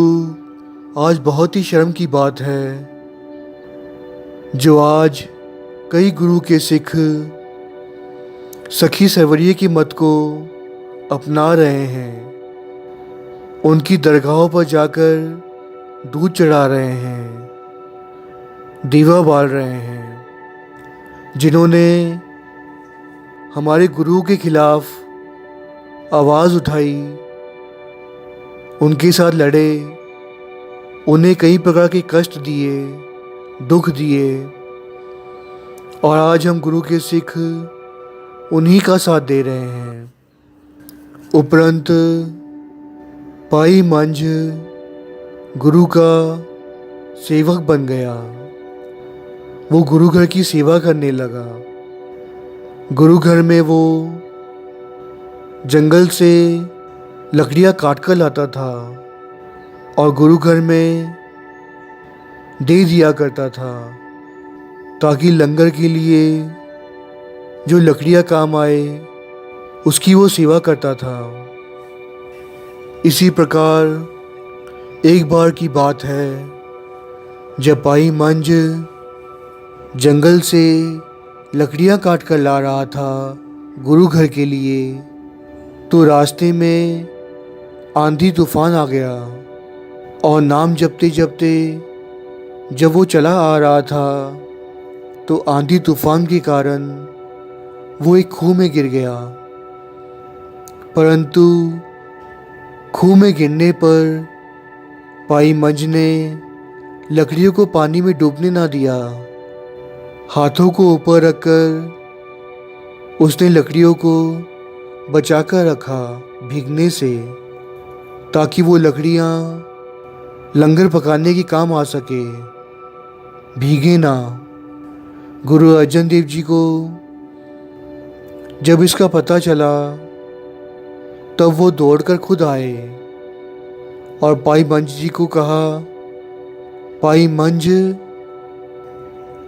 आज बहुत ही शर्म की बात है, जो आज कई गुरु के सिख सखी सरवरिये की मत को अपना रहे हैं, उनकी दरगाहों पर जाकर दूध चढ़ा रहे हैं, दीवा बाल रहे हैं, जिन्होंने हमारे गुरु के खिलाफ आवाज़ उठाई, उनके साथ लड़े, उन्हें कई प्रकार के कष्ट दिए, दुख दिए, और आज हम गुरु के सिख उन्हीं का साथ दे रहे हैं। उपरंत पाई मंझ गुरु का सेवक बन गया, वो गुरु घर की सेवा करने लगा। गुरु घर में वो जंगल से लकड़ियाँ काट कर लाता था और गुरु घर में दे दिया करता था, ताकि लंगर के लिए जो लकड़ियाँ काम आए उसकी वो सेवा करता था। इसी प्रकार एक बार की बात है, जब पाई मंझ जंगल से लकड़ियाँ काट कर ला रहा था गुरु घर के लिए, तो रास्ते में आंधी तूफान आ गया और नाम जपते जपते जब वो चला आ रहा था तो आंधी तूफान के कारण वो एक खूह में गिर गया। परंतु खूह में गिरने पर पाई मंझ ने लकड़ियों को पानी में डूबने ना दिया। हाथों को ऊपर रखकर उसने लकड़ियों को बचाकर रखा भीगने से, ताकि वो लकड़ियाँ लंगर पकाने के काम आ सके, भीगे ना। गुरु अर्जन देव जी को जब इसका पता चला तब वो दौड़कर खुद आए और पाई मंझ जी को कहा, पाई मंझ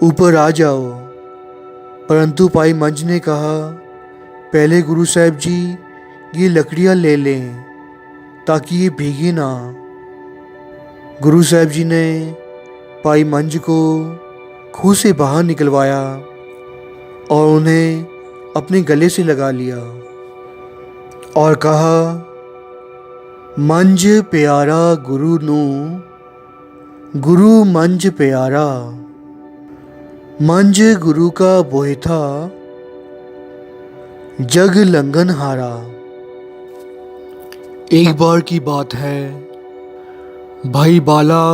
ऊपर आ जाओ। परंतु पाई मंझ ने कहा, पहले गुरु साहब जी ये लकड़ियाँ ले लें ताकि ये भीगे ना। गुरु साहब जी ने पाई मंझ को खूह से बाहर निकलवाया और उन्हें अपने गले से लगा लिया और कहा, मंझ प्यारा गुरु नू, गुरु मंझ प्यारा, मंझ गुरु का बोहिथा, जग लंघन हारा। एक बार की बात है, भाई बाला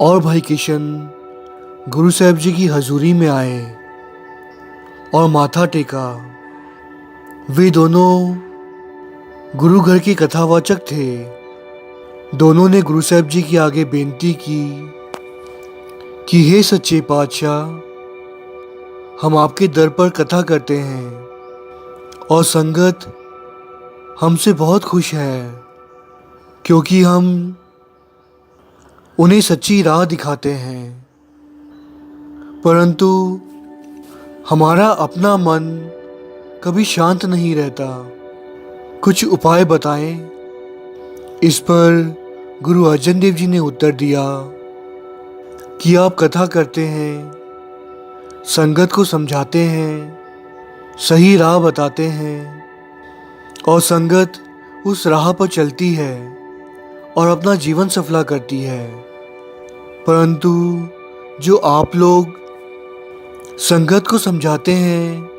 और भाई किशन गुरु साहब जी की हजूरी में आए और माथा टेका। वे दोनों गुरु घर के कथावाचक थे। दोनों ने गुरु साहब जी के आगे बेनती की कि हे सच्चे पातशाह, हम आपके दर पर कथा करते हैं और संगत हमसे बहुत खुश है, क्योंकि हम उन्हें सच्ची राह दिखाते हैं। परंतु हमारा अपना मन कभी शांत नहीं रहता। कुछ उपाय बताएं। इस पर गुरु अर्जन देव जी ने उत्तर दिया कि आप कथा करते हैं, संगत को समझाते हैं, सही राह बताते हैं और संगत उस राह पर चलती है और अपना जीवन सफला करती है। परंतु जो आप लोग संगत को समझाते हैं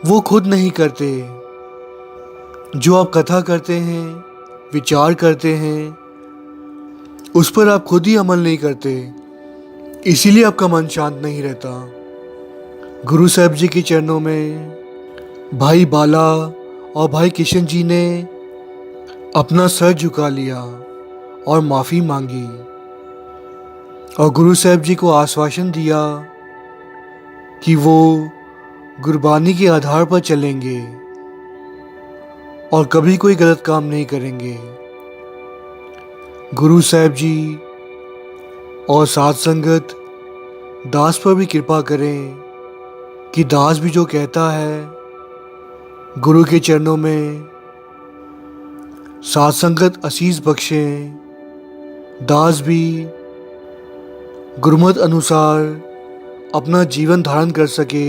वो खुद नहीं करते। जो आप कथा करते हैं, विचार करते हैं, उस पर आप खुद ही अमल नहीं करते, इसीलिए आपका मन शांत नहीं रहता। गुरु साहब जी के चरणों में भाई बाला और भाई किशन जी ने अपना सर झुका लिया और माफ़ी मांगी और गुरु साहब जी को आश्वासन दिया कि वो गुरबानी के आधार पर चलेंगे और कभी कोई गलत काम नहीं करेंगे। गुरु साहब जी और साथ संगत दास पर भी कृपा करें कि दास भी जो कहता है गुरु के चरणों में साथ संगत आशीष बख्शें, दास भी गुरुमत अनुसार अपना जीवन धारण कर सके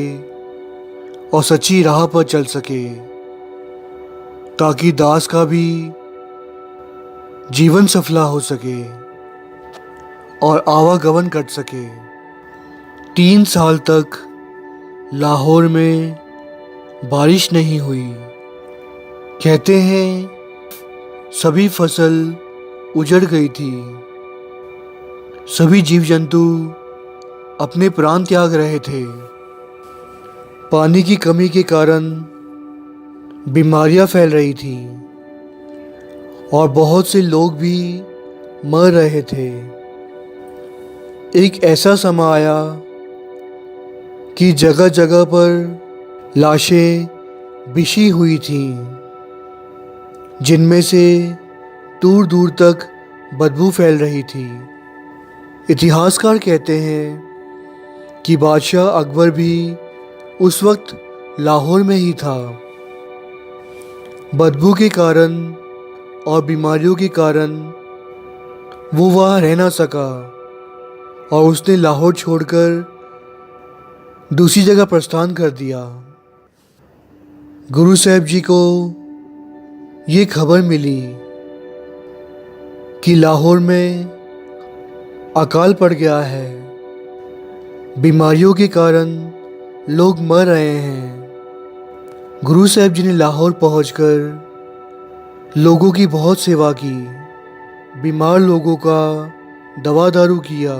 और सच्ची राह पर चल सके, ताकि दास का भी जीवन सफला हो सके और आवागमन कर सके। 3 साल तक लाहौर में बारिश नहीं हुई। कहते हैं सभी फसल उजड़ गई थी। सभी जीव जंतु अपने प्राण त्याग रहे थे। पानी की कमी के कारण बीमारियां फैल रही थी और बहुत से लोग भी मर रहे थे। एक ऐसा समय आया कि जगह जगह पर लाशें बिछी हुई थीं, जिनमें से दूर दूर तक बदबू फैल रही थी। इतिहासकार कहते हैं कि बादशाह अकबर भी उस वक्त लाहौर में ही था। बदबू के कारण और बीमारियों के कारण वो वहाँ रह ना सका और उसने लाहौर छोड़कर दूसरी जगह प्रस्थान कर दिया। गुरु साहब जी को ये खबर मिली कि लाहौर में अकाल पड़ गया है, बीमारियों के कारण लोग मर रहे हैं। गुरु साहब जी ने लाहौर पहुंचकर लोगों की बहुत सेवा की, बीमार लोगों का दवा दारू किया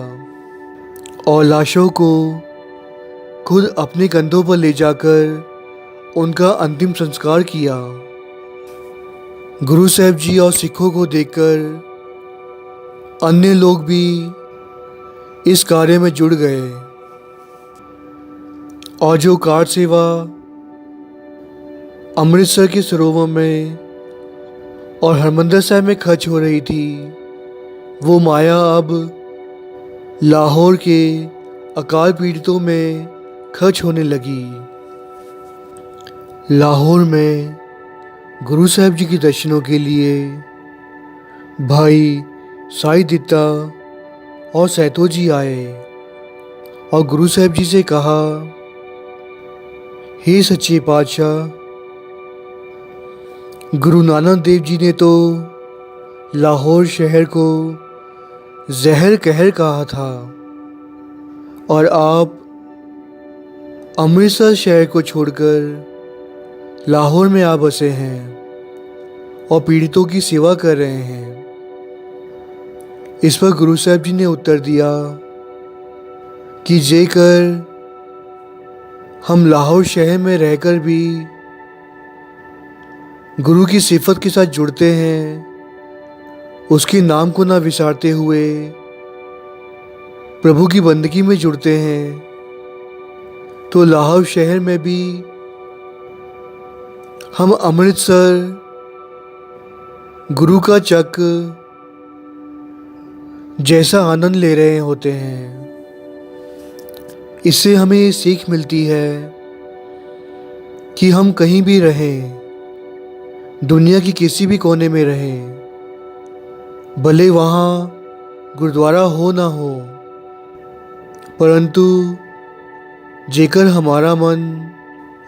और लाशों को खुद अपने कंधों पर ले जाकर उनका अंतिम संस्कार किया। गुरु साहब जी और सिखों को देखकर अन्य लोग भी इस कार्य में जुड़ गए और जो कार सेवा अमृतसर के सरोवर में और हरमंदिर साहिब में खर्च हो रही थी, वो माया अब लाहौर के अकाल पीड़ितों में खर्च होने लगी। लाहौर में गुरु साहब जी के दर्शनों के लिए भाई साई दित्ता और सैतो जी आए और गुरु साहब जी से कहा, हे सच्चे पातशाह, गुरु नानक देव जी ने तो लाहौर शहर को जहर कहर कहा था और आप अमृतसर शहर को छोड़कर लाहौर में आ बसे हैं और पीड़ितों की सेवा कर रहे हैं। इस पर गुरु साहब जी ने उत्तर दिया कि जेकर हम लाहौर शहर में रहकर भी गुरु की सिफत के साथ जुड़ते हैं, उसके नाम को ना विसारते हुए प्रभु की बंदगी में जुड़ते हैं, तो लाहौर शहर में भी हम अमृतसर गुरु का चक जैसा आनंद ले रहे होते हैं। इससे हमें ये सीख मिलती है कि हम कहीं भी रहें, दुनिया की किसी भी कोने में रहें, भले वहाँ गुरुद्वारा हो ना हो, परंतु जेकर हमारा मन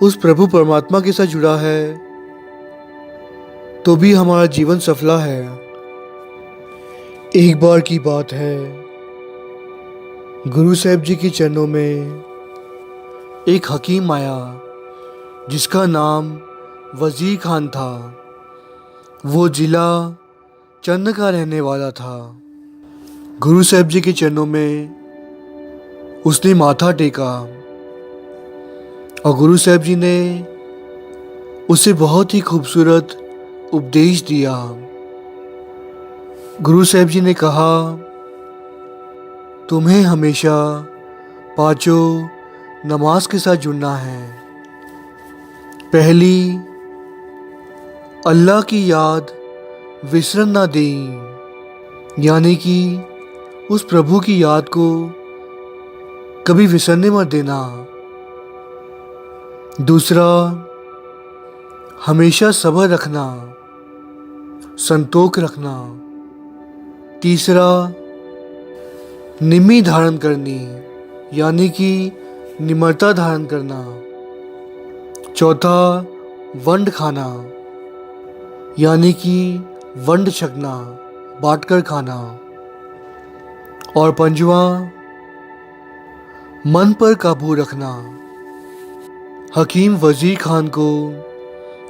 उस प्रभु परमात्मा के साथ जुड़ा है तो भी हमारा जीवन सफला है। एक बार की बात है, गुरु साहिब जी के चरणों में एक हकीम आया जिसका नाम वजीर खान था। वो जिला चंद का रहने वाला था। गुरु साहिब जी के चरणों में उसने माथा टेका और गुरु साहिब जी ने उसे बहुत ही खूबसूरत उपदेश दिया। गुरु साहिब जी ने कहा, तुम्हें हमेशा पांचों नमाज के साथ जुड़ना है। पहली, अल्लाह की याद विसरन ना दें, यानी कि उस प्रभु की याद को कभी विसरने मत देना। दूसरा, हमेशा सब्र रखना, संतोष रखना। तीसरा, निम्मी धारण करनी, यानी कि निम्रता धारण करना। चौथा, वंड खाना, यानी कि वंड छकना, बांटकर खाना। और पंजवा, मन पर काबू रखना। हकीम वजीर खान को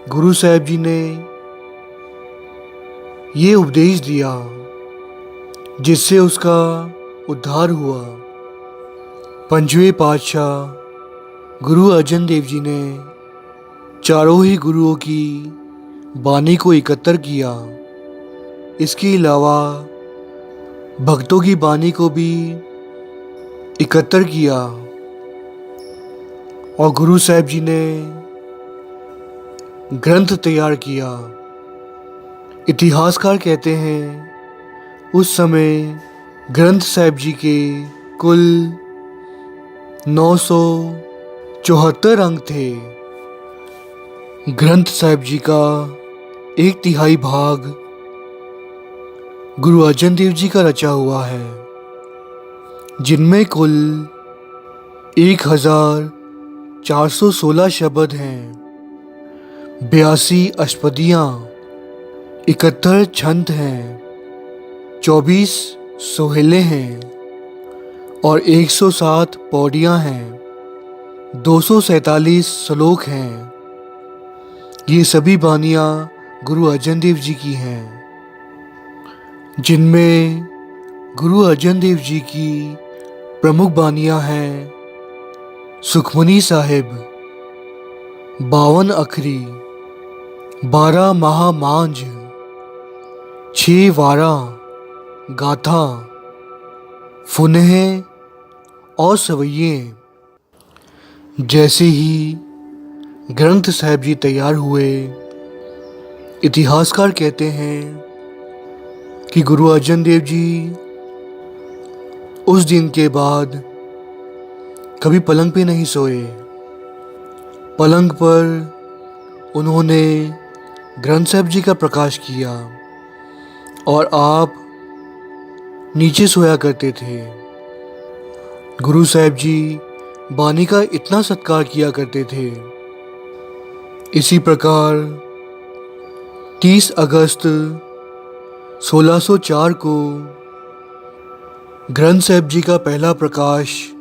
गुरु साहिब जी ने ये उपदेश दिया जिससे उसका उद्धार हुआ। पंजवें पातशाह गुरु अर्जन देव जी ने चारों ही गुरुओं की वाणी को एकत्र किया। इसके अलावा भक्तों की वाणी को भी एकत्र किया और गुरु साहिब जी ने ग्रंथ तैयार किया। इतिहासकार कहते हैं उस समय ग्रंथ साहिब जी के कुल 974 अंक थे। ग्रंथ साहिब जी का 1/3 भाग गुरु अर्जन देव जी का रचा हुआ है, जिनमें कुल 1416 शब्द हैं, 82 अष्टपदियाँ, 71 छंद हैं, 24 सोहेले हैं और 107 पौड़ियाँ हैं, 247 श्लोक हैं। ये सभी वाणियाँ गुरु अर्जन देव जी की हैं, जिनमें गुरु अर्जन देव जी की प्रमुख वाणियाँ हैं सुखमनी साहिब, 52 अखरी, 12 महामांझ, 6 वारा, गाथा, फुनह और सवैये। जैसे ही ग्रंथ साहिब जी तैयार हुए, इतिहासकार कहते हैं कि गुरु अर्जन देव जी उस दिन के बाद कभी पलंग पे नहीं सोए। पलंग पर उन्होंने ग्रंथ साहिब जी का प्रकाश किया और आप नीचे सोया करते थे। गुरु साहिब जी वाणी का इतना सत्कार किया करते थे। इसी प्रकार 30 अगस्त 1604 को ग्रंथ साहिब जी का पहला प्रकाश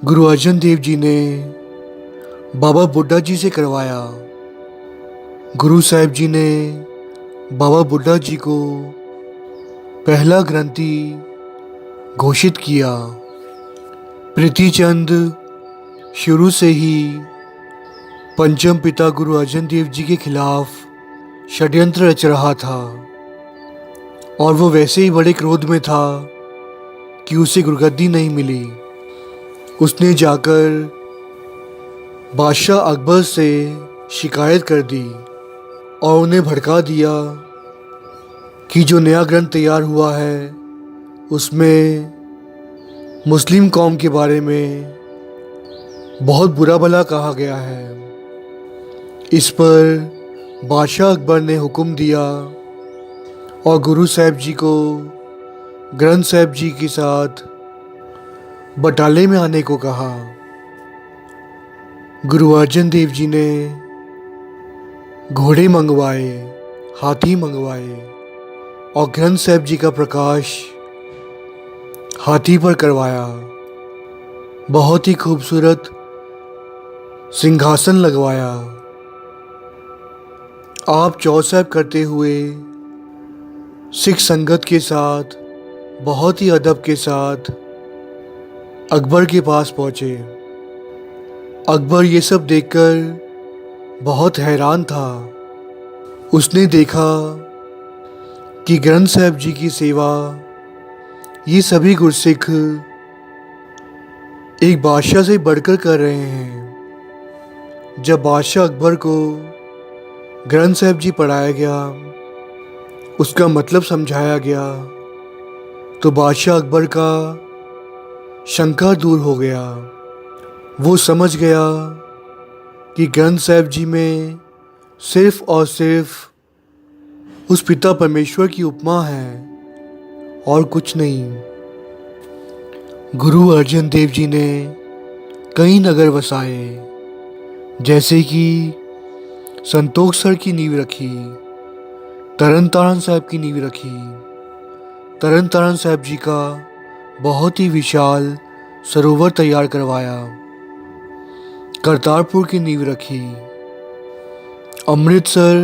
गुरु अर्जन देव जी ने बाबा बुड्ढा जी से करवाया। गुरु साहिब जी ने बाबा बुड्ढा जी को पहला ग्रंथी घोषित किया। प्रीतिचंद शुरू से ही पंचम पिता गुरु अर्जन देव जी के खिलाफ षड्यंत्र रच रहा था और वो वैसे ही बड़े क्रोध में था कि उसे गुरगद्दी नहीं मिली। उसने जाकर बादशाह अकबर से शिकायत कर दी और उन्हें भड़का दिया कि जो नया ग्रंथ तैयार हुआ है उसमें मुस्लिम कौम के बारे में बहुत बुरा भला कहा गया है। इस पर बादशाह अकबर ने हुक्म दिया और गुरु साहब जी को ग्रंथ साहब जी के साथ बटाले में आने को कहा। गुरु अर्जन देव जी ने घोड़े मंगवाए, हाथी मंगवाए और ग्रंथ साहब जी का प्रकाश हाथी पर करवाया। बहुत ही खूबसूरत सिंहासन लगवाया। आप चौसाहब करते हुए सिख संगत के साथ बहुत ही अदब के साथ अकबर के पास पहुंचे। अकबर ये सब देखकर बहुत हैरान था। उसने देखा कि ग्रंथ साहब जी की सेवा ये सभी गुरसिख एक बादशाह से बढ़कर कर रहे हैं। जब बादशाह अकबर को ग्रंथ साहब जी पढ़ाया गया, उसका मतलब समझाया गया, तो बादशाह अकबर का शंका दूर हो गया। वो समझ गया कि ग्रंथ साहब जी में सिर्फ और सिर्फ उस पिता परमेश्वर की उपमा है और कुछ नहीं। गुरु अर्जन देव जी ने कई नगर वसाए, जैसे कि संतोखसर की नींव रखी, तरन तारण साहब की नींव रखी। तरन तारण साहब जी का बहुत ही विशाल सरोवर तैयार करवाया। करतारपुर की नींव रखी। अमृतसर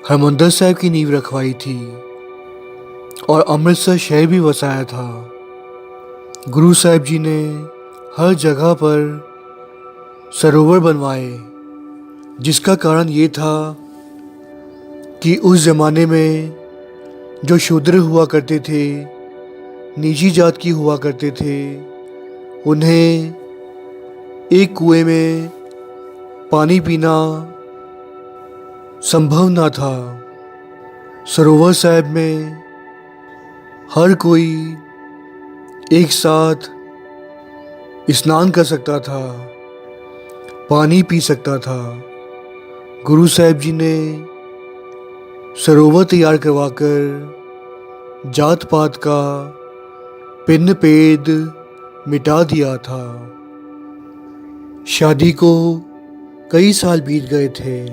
हरमंदिर साहब की नींव रखवाई थी और अमृतसर शहर भी वसाया था। गुरु साहब जी ने हर जगह पर सरोवर बनवाए, जिसका कारण ये था कि उस ज़माने में जो शूद्र हुआ करते थे, नीची जात की हुआ करते थे, उन्हें एक कुएं में पानी पीना संभव ना था। सरोवर साहब में हर कोई एक साथ स्नान कर सकता था, पानी पी सकता था। गुरु साहब जी ने सरोवर तैयार करवाकर जात पात का पिन पेद मिटा दिया था। शादी को कई साल बीत गए थे,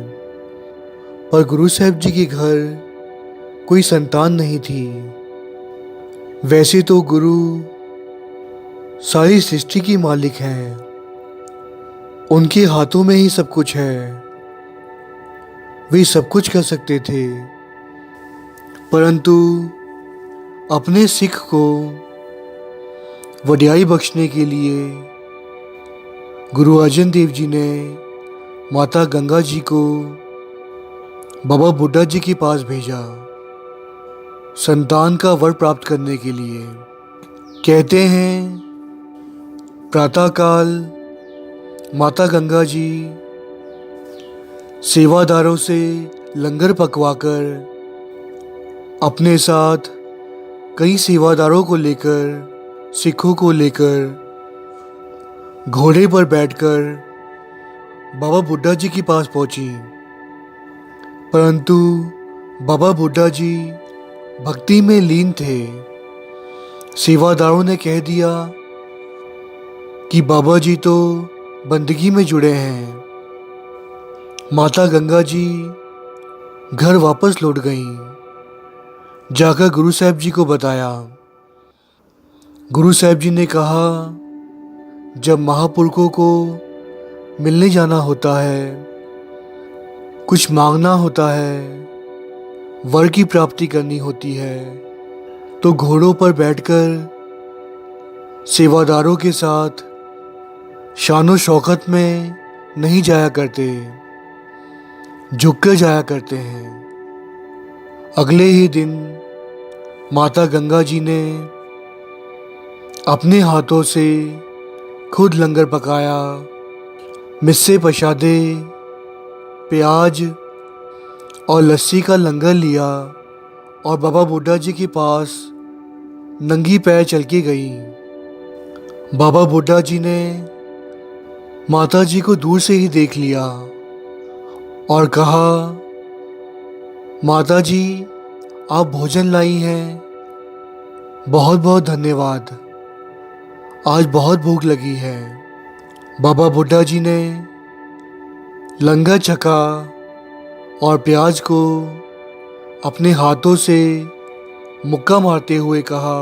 पर गुरु साहब जी के घर कोई संतान नहीं थी। वैसे तो गुरु सारी सृष्टि की मालिक हैं, उनके हाथों में ही सब कुछ है, वे सब कुछ कर सकते थे, परंतु अपने सिख को वडियाई बख्शने के लिए गुरु अर्जन देव जी ने माता गंगा जी को बाबा बुड्ढा जी के पास भेजा, संतान का वर प्राप्त करने के लिए। कहते हैं प्रातःकाल माता गंगा जी सेवादारों से लंगर पकवाकर अपने साथ कई सेवादारों को लेकर, सिखों को लेकर घोड़े पर बैठकर बाबा बुड्ढा जी के पास पहुंची। परंतु बाबा बुड्ढा जी भक्ति में लीन थे। सेवादारों ने कह दिया कि बाबा जी तो बंदगी में जुड़े हैं। माता गंगा जी घर वापस लौट गईं। जाकर गुरु साहब जी को बताया। गुरु साहब जी ने कहा, जब महापुरुषों को मिलने जाना होता है, कुछ मांगना होता है, वर की प्राप्ति करनी होती है, तो घोड़ों पर बैठकर सेवादारों के साथ शानो शौकत में नहीं जाया करते, झुककर जाया करते हैं। अगले ही दिन माता गंगा जी ने अपने हाथों से खुद लंगर पकाया, मिस्से प्रसादे, प्याज और लस्सी का लंगर लिया और बाबा बुड्ढा जी के पास नंगी पैर चल के गई। बाबा बुड्ढा जी ने माता जी को दूर से ही देख लिया और कहा, माता जी आप भोजन लाई हैं, बहुत बहुत धन्यवाद, आज बहुत भूख लगी है। बाबा बुड्ढा जी ने लंगर छका और प्याज को अपने हाथों से मुक्का मारते हुए कहा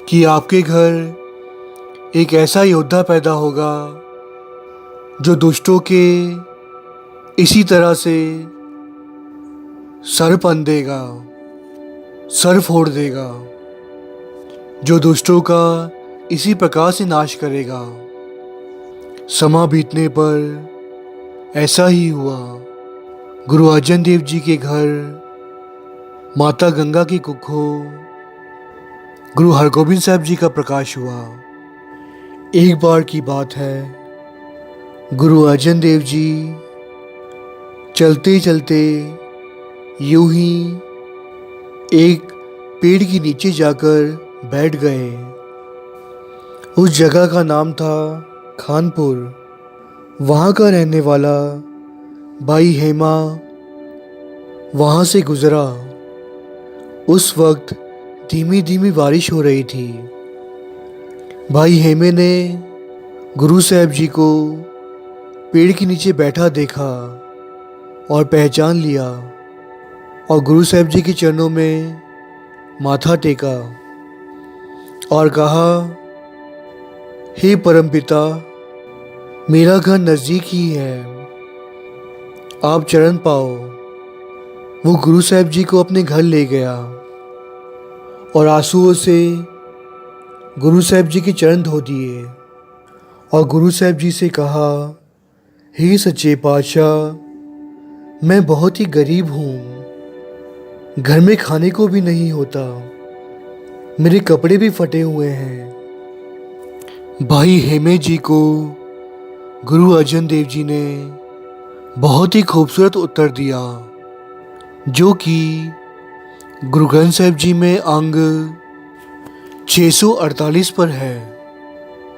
कि आपके घर एक ऐसा योद्धा पैदा होगा जो दुष्टों के इसी तरह से सर पन देगा, सर फोड़ देगा, जो दुष्टों का इसी प्रकार से नाश करेगा। समय बीतने पर ऐसा ही हुआ। गुरु अर्जन देव जी के घर माता गंगा की कुखों गुरु हरगोबिंद साहब जी का प्रकाश हुआ। एक बार की बात है, गुरु अर्जन देव जी चलते चलते यूं ही एक पेड़ के नीचे जाकर बैठ गए। उस जगह का नाम था खानपुर। वहाँ का रहने वाला भाई हेमा वहाँ से गुजरा। उस वक्त धीमी धीमी बारिश हो रही थी। भाई हेमे ने गुरु साहब जी को पेड़ के नीचे बैठा देखा और पहचान लिया और गुरु साहब जी के चरणों में माथा टेका और कहा, हे परमपिता, मेरा घर नज़दीक ही है, आप चरण पाओ। वो गुरु साहब जी को अपने घर ले गया और आंसुओं से गुरु साहब जी के चरण धो दिए और गुरु साहब जी से कहा, हे सच्चे पातशाह, मैं बहुत ही गरीब हूँ, घर में खाने को भी नहीं होता, मेरे कपड़े भी फटे हुए हैं। भाई हेमे जी को गुरु अर्जन देव जी ने बहुत ही खूबसूरत उत्तर दिया, जो कि गुरु ग्रंथ साहिब जी में अंग 648 पर है,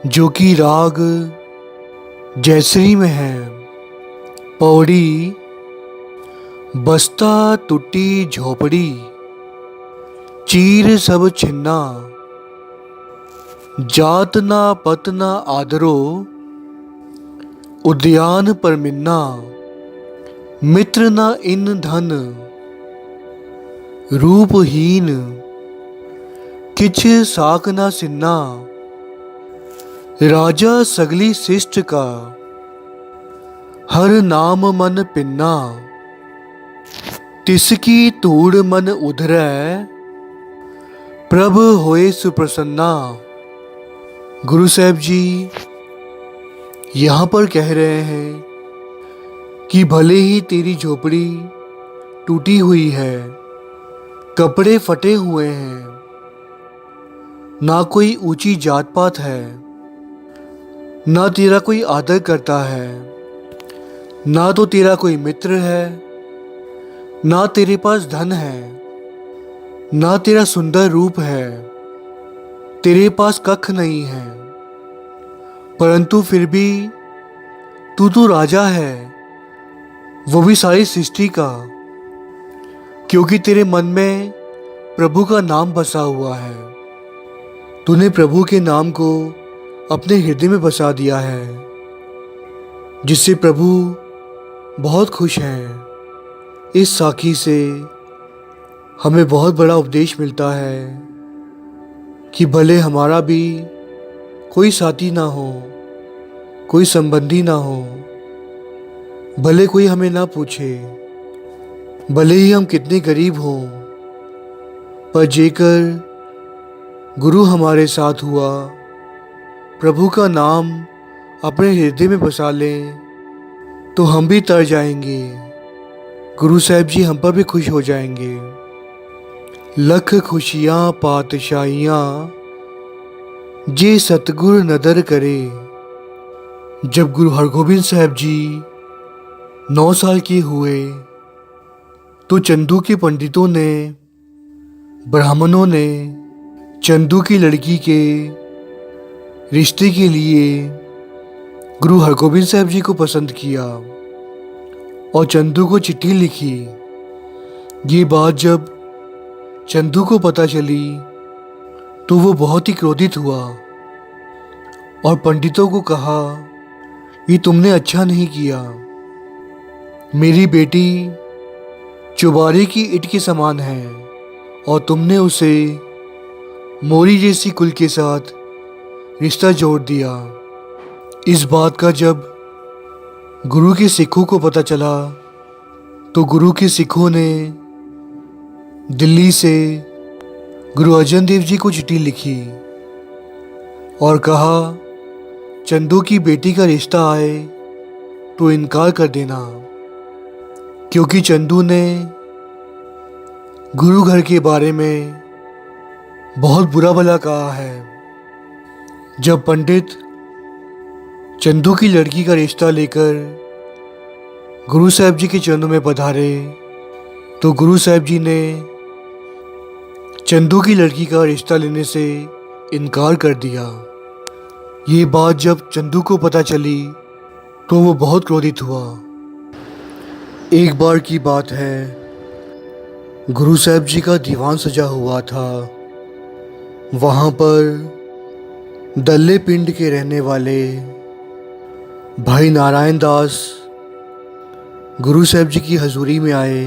जो कि राग जयश्री में है। पौड़ी बस्ता टूटी झोपड़ी, चीर सब छिन्ना, जात ना पत ना आदरो, उद्यान पर मिन्ना, मित्र ना इन धन, रूपहीन, किछ साक ना सिन्ना, राजा सगली शिष्ट का, हर नाम मन पिन्ना, तिसकी धूड़ मन उधरै, प्रभ होए सुप्रसन्ना। गुरु साहब जी यहाँ पर कह रहे हैं कि भले ही तेरी झोपड़ी टूटी हुई है, कपड़े फटे हुए हैं, ना कोई ऊंची जात पात है, ना तेरा कोई आदर करता है, ना तो तेरा कोई मित्र है, ना तेरे पास धन है, ना तेरा सुंदर रूप है, तेरे पास कख नहीं है, परंतु फिर भी तू तो राजा है, वो भी सारी सृष्टि का, क्योंकि तेरे मन में प्रभु का नाम बसा हुआ है। तूने प्रभु के नाम को अपने हृदय में बसा दिया है, जिससे प्रभु बहुत खुश हैं। इस साखी से हमें बहुत बड़ा उपदेश मिलता है कि भले हमारा भी कोई साथी ना हो, कोई संबंधी ना हो, भले कोई हमें ना पूछे, भले ही हम कितने गरीब हों, पर जेकर गुरु हमारे साथ हुआ, प्रभु का नाम अपने हृदय में बसा लें, तो हम भी तर जाएंगे, गुरु साहब जी हम पर भी खुश हो जाएंगे। लख खुशियाँ पातशाहियाँ जे सतगुर नदर करे। जब गुरु हरगोबिंद साहब जी 9 साल के हुए तो चंदू के पंडितों ने, ब्राह्मणों ने चंदू की लड़की के रिश्ते के लिए गुरु हरगोबिंद साहब जी को पसंद किया और चंदू को चिट्ठी लिखी। ये बात जब चंदू को पता चली तो वो बहुत ही क्रोधित हुआ और पंडितों को कहा, ये तुमने अच्छा नहीं किया। मेरी बेटी चुबारे की ईंट के समान है और तुमने उसे मोरी जैसी कुल के साथ रिश्ता जोड़ दिया। इस बात का जब गुरु के सिखों को पता चला तो गुरु के सिखों ने दिल्ली से गुरु अर्जन देव जी को चिट्ठी लिखी और कहा, चंदू की बेटी का रिश्ता आए तो इनकार कर देना, क्योंकि चंदू ने गुरु घर के बारे में बहुत बुरा भला कहा है। जब पंडित चंदू की लड़की का रिश्ता लेकर गुरु साहब जी के चरणों में पधारे तो गुरु साहब जी ने चंदू की लड़की का रिश्ता लेने से इनकार कर दिया। ये बात जब चंदू को पता चली तो वो बहुत क्रोधित हुआ। एक बार की बात है, गुरु साहब जी का दीवान सजा हुआ था। वहाँ पर दल्ले पिंड के रहने वाले भाई नारायण दास गुरु साहब जी की हजूरी में आए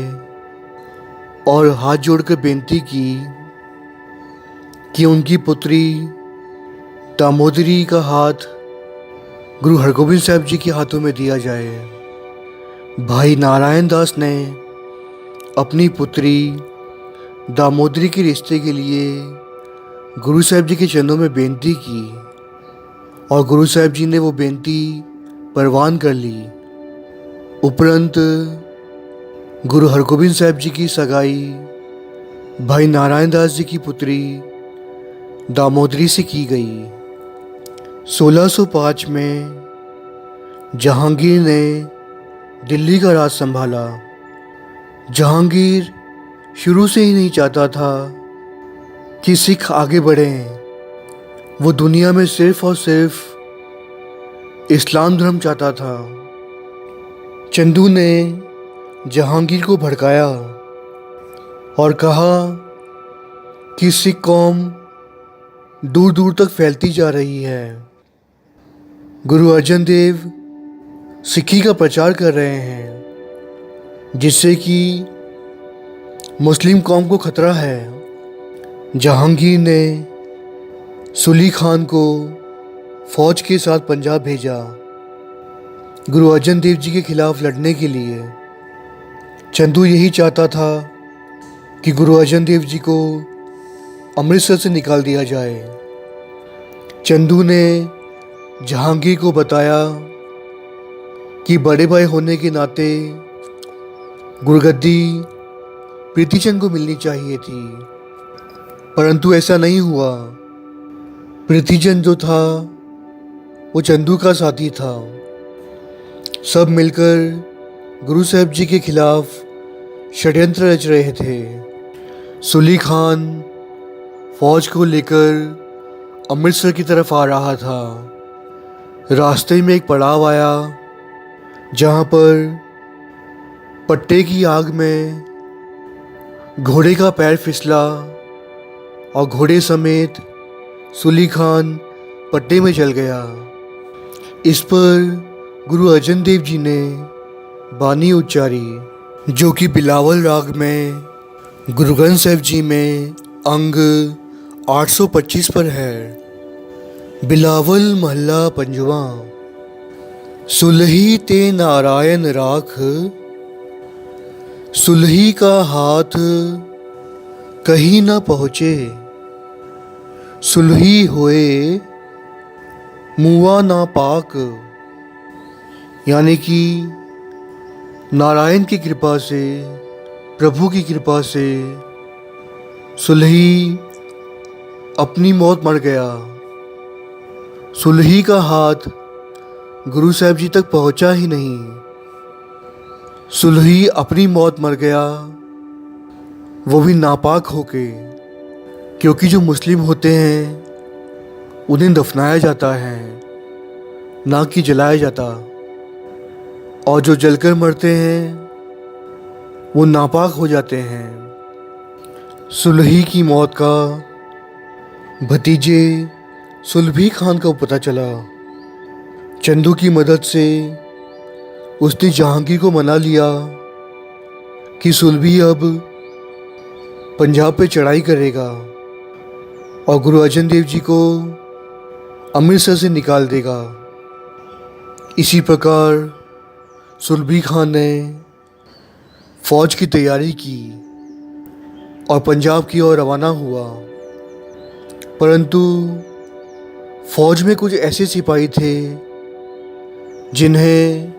और हाथ जोड़कर बेनती की कि उनकी पुत्री दामोदरी का हाथ गुरु हरगोबिंद साहब जी के हाथों में दिया जाए। भाई नारायण दास ने अपनी पुत्री दामोदरी के रिश्ते के लिए गुरु साहब जी के चरणों में बेनती की और गुरु साहब जी ने वो बेनती परवान कर ली। उपरंत गुरु हरगोबिंद साहब जी की सगाई भाई नारायण दास जी की पुत्री दामोदरी से की गई। 1605 में जहांगीर ने दिल्ली का राज संभाला। जहांगीर शुरू से ही नहीं चाहता था कि सिख आगे बढ़ें। वो दुनिया में सिर्फ और सिर्फ इस्लाम धर्म चाहता था। चंदू ने जहांगीर को भड़काया और कहा कि सिख कौम दूर दूर तक फैलती जा रही है। गुरु अर्जन देव सिखी का प्रचार कर रहे हैं, जिससे कि मुस्लिम कौम को खतरा है। जहांगीर ने सुली खान को फौज के साथ पंजाब भेजा गुरु अर्जन देव जी के खिलाफ लड़ने के लिए। चंदू यही चाहता था कि गुरु अर्जन देव जी को अमृतसर से निकाल दिया जाए। चंदू ने जहांगीर को बताया कि बड़े भाई होने के नाते गुरगद्दी प्रीतिचंद को मिलनी चाहिए थी, परंतु ऐसा नहीं हुआ। प्रीतिचंद जो था वो चंदू का साथी था। सब मिलकर गुरु साहब जी के खिलाफ षड्यंत्र रच रहे थे। सुली खान फौज को लेकर अमृतसर की तरफ आ रहा था। रास्ते में एक पड़ाव आया जहाँ पर पट्टे की आग में घोड़े का पैर फिसला और घोड़े समेत सुली खान पट्टे में जल गया। इस पर गुरु अर्जन देव जी ने बानी उच्चारी, जो कि बिलावल राग में गुरु ग्रंथ साहिब जी में अंग 825 पर है। बिलावल महला पंजवा। सुलही ते नारायण राख, सुलही का हाथ कहीं न पहुँचे, सुलही होए मुआ ना पाक। यानी कि नारायण की कृपा से, प्रभु की कृपा से सुलही अपनी मौत मर गया। सुलही का हाथ गुरु साहब जी तक पहुंचा ही नहीं। सुलही अपनी मौत मर गया, वो भी नापाक होके, क्योंकि जो मुस्लिम होते हैं उन्हें दफनाया जाता है, ना कि जलाया जाता। और जो जलकर मरते हैं वो नापाक हो जाते हैं। सुलही की मौत का भतीजे सुलभी खान को पता चला। चंदू की मदद से उसने जहांगीर को मना लिया कि सुलभी अब पंजाब पे चढ़ाई करेगा और गुरु अर्जन देव जी को अमृतसर से निकाल देगा। इसी प्रकार सुलभी खान ने फौज की तैयारी की और पंजाब की ओर रवाना हुआ। परंतु फौज में कुछ ऐसे सिपाही थे जिन्हें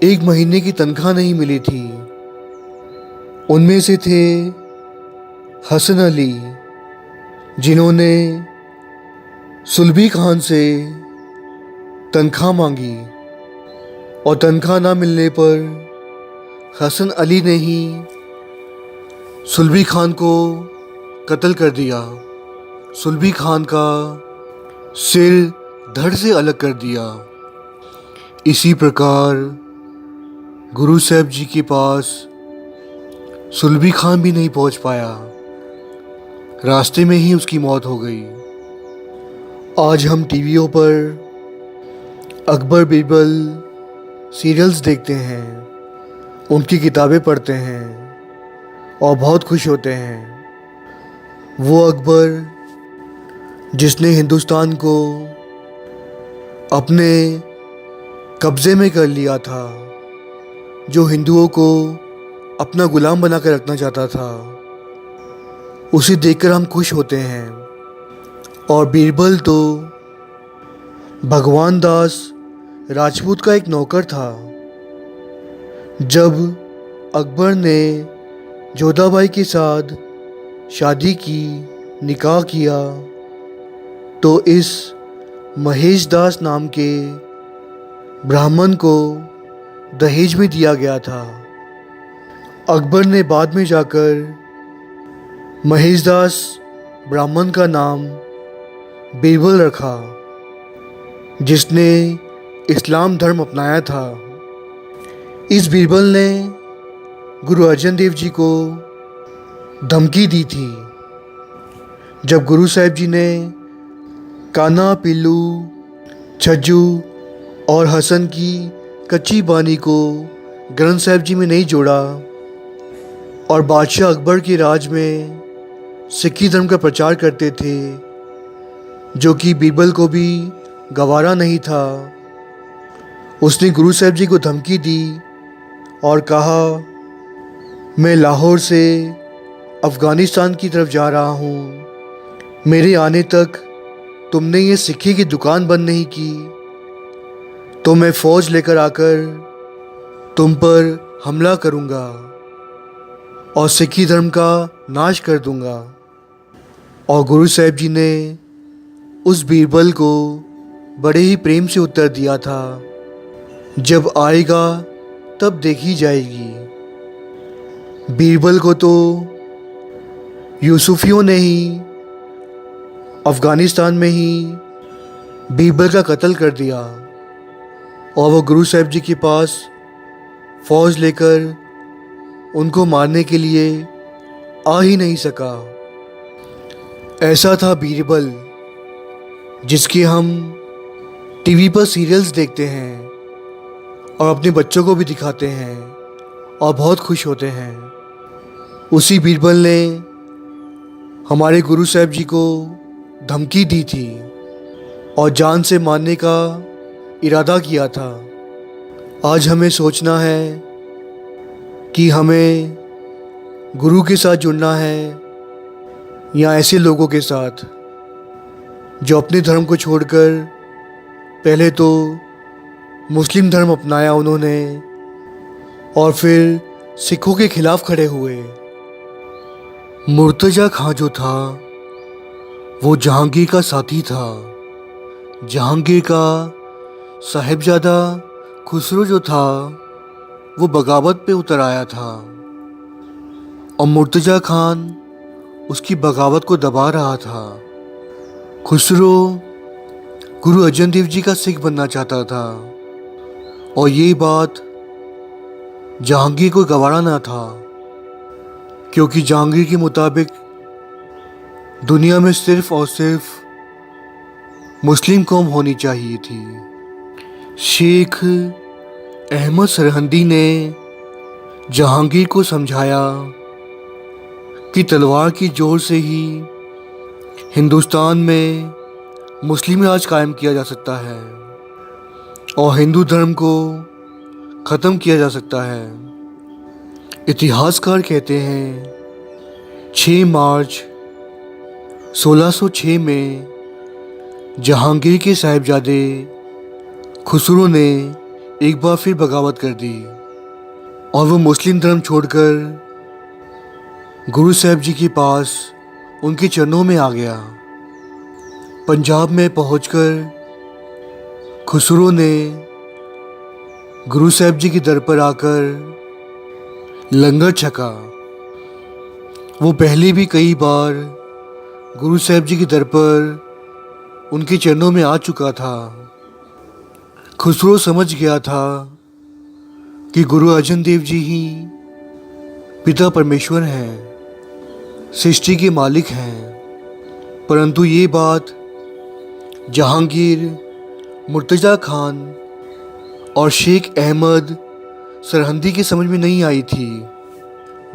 1 महीने की तनख्वाह नहीं मिली थी। उनमें से थे हसन अली, जिन्होंने सुलभी खान से तनख्वाह मांगी और तनख्वाह ना मिलने पर हसन अली ने ही सुलभी खान को कत्ल कर दिया। सुलभी खान का सिर धड़ से अलग कर दिया। इसी प्रकार गुरु साहब जी के पास सुलभी खान भी नहीं पहुंच पाया। रास्ते में ही उसकी मौत हो गई। आज हम टीवियों पर अकबर बीरबल सीरियल्स देखते हैं, उनकी किताबें पढ़ते हैं और बहुत खुश होते हैं। वो अकबर जिसने हिंदुस्तान को अपने कब्ज़े में कर लिया था, जो हिंदुओं को अपना गुलाम बना कर रखना चाहता था, उसे देखकर हम खुश होते हैं। और बीरबल तो भगवान दास राजपूत का एक नौकर था। जब अकबर ने जोधाबाई के साथ शादी की, निकाह किया, तो इस महेश दास नाम के ब्राह्मण को दहेज में दिया गया था। अकबर ने बाद में जाकर महेश दास ब्राह्मण का नाम बीरबल रखा, जिसने इस्लाम धर्म अपनाया था। इस बीरबल ने गुरु अर्जन देव जी को धमकी दी थी। जब गुरु साहिब जी ने कान्हा, पिल्लू, छज्जू और हसन की कच्ची बानी को ग्रंथ साहिब जी में नहीं जोड़ा और बादशाह अकबर के राज में सिखी धर्म का प्रचार करते थे, जो कि बीरबल को भी गवारा नहीं था, उसने गुरु साहिब जी को धमकी दी और कहा, मैं लाहौर से अफ़गानिस्तान की तरफ जा रहा हूँ, मेरे आने तक तुमने ये सिक्के की दुकान बंद नहीं की तो मैं फ़ौज लेकर आकर तुम पर हमला करूँगा और सिक्खी धर्म का नाश कर दूँगा। और गुरु साहिब जी ने उस बीरबल को बड़े ही प्रेम से उत्तर दिया था, जब आएगा तब देखी जाएगी। बीरबल को तो यूसुफियों ने ही अफ़गानिस्तान में ही बीरबल का कत्ल कर दिया और वो गुरु साहिब जी के पास फ़ौज लेकर उनको मारने के लिए आ ही नहीं सका। ऐसा था बीरबल, जिसके हम टीवी पर सीरियल्स देखते हैं और अपने बच्चों को भी दिखाते हैं और बहुत खुश होते हैं। उसी बीरबल ने हमारे गुरु साहिब जी को धमकी दी थी और जान से मारने का इरादा किया था। आज हमें सोचना है कि हमें गुरु के साथ जुड़ना है या ऐसे लोगों के साथ जो अपने धर्म को छोड़कर पहले तो मुस्लिम धर्म अपनाया उन्होंने और फिर सिखों के खिलाफ खड़े हुए। मुर्तज़ा खां जो था वो जहांगीर का साथी था। जहांगीर का साहिबजादा खुसरो जो था वो बगावत पे उतर आया था और मुर्तज़ा खान उसकी बगावत को दबा रहा था। खुसरो गुरु अर्जन देव जी का सिख बनना चाहता था और ये बात जहांगीर को गवारा ना था, क्योंकि जहांगीर के मुताबिक दुनिया में सिर्फ और सिर्फ मुस्लिम कौम होनी चाहिए थी। शेख अहमद सरहंदी ने जहांगीर को समझाया कि तलवार की जोर से ही हिंदुस्तान में मुस्लिम राज कायम किया जा सकता है और हिंदू धर्म को ख़त्म किया जा सकता है। इतिहासकार कहते हैं 6 मार्च 1606 में जहांगीर के साहिबजादे खुसरो ने एक बार फिर बगावत कर दी और वो मुस्लिम धर्म छोड़कर गुरु साहब जी के पास उनके चरणों में आ गया। पंजाब में पहुंचकर खुसरो ने गुरु साहब जी के दर पर आकर लंगर छका। वो पहले भी कई बार गुरु साहब जी के दर पर उनके चरणों में आ चुका था। खुसरो समझ गया था कि गुरु अर्जन देव जी ही पिता परमेश्वर हैं, सृष्टि के मालिक हैं। परंतु ये बात जहांगीर, मुर्तज़ा खान और शेख अहमद सरहंदी की समझ में नहीं आई थी।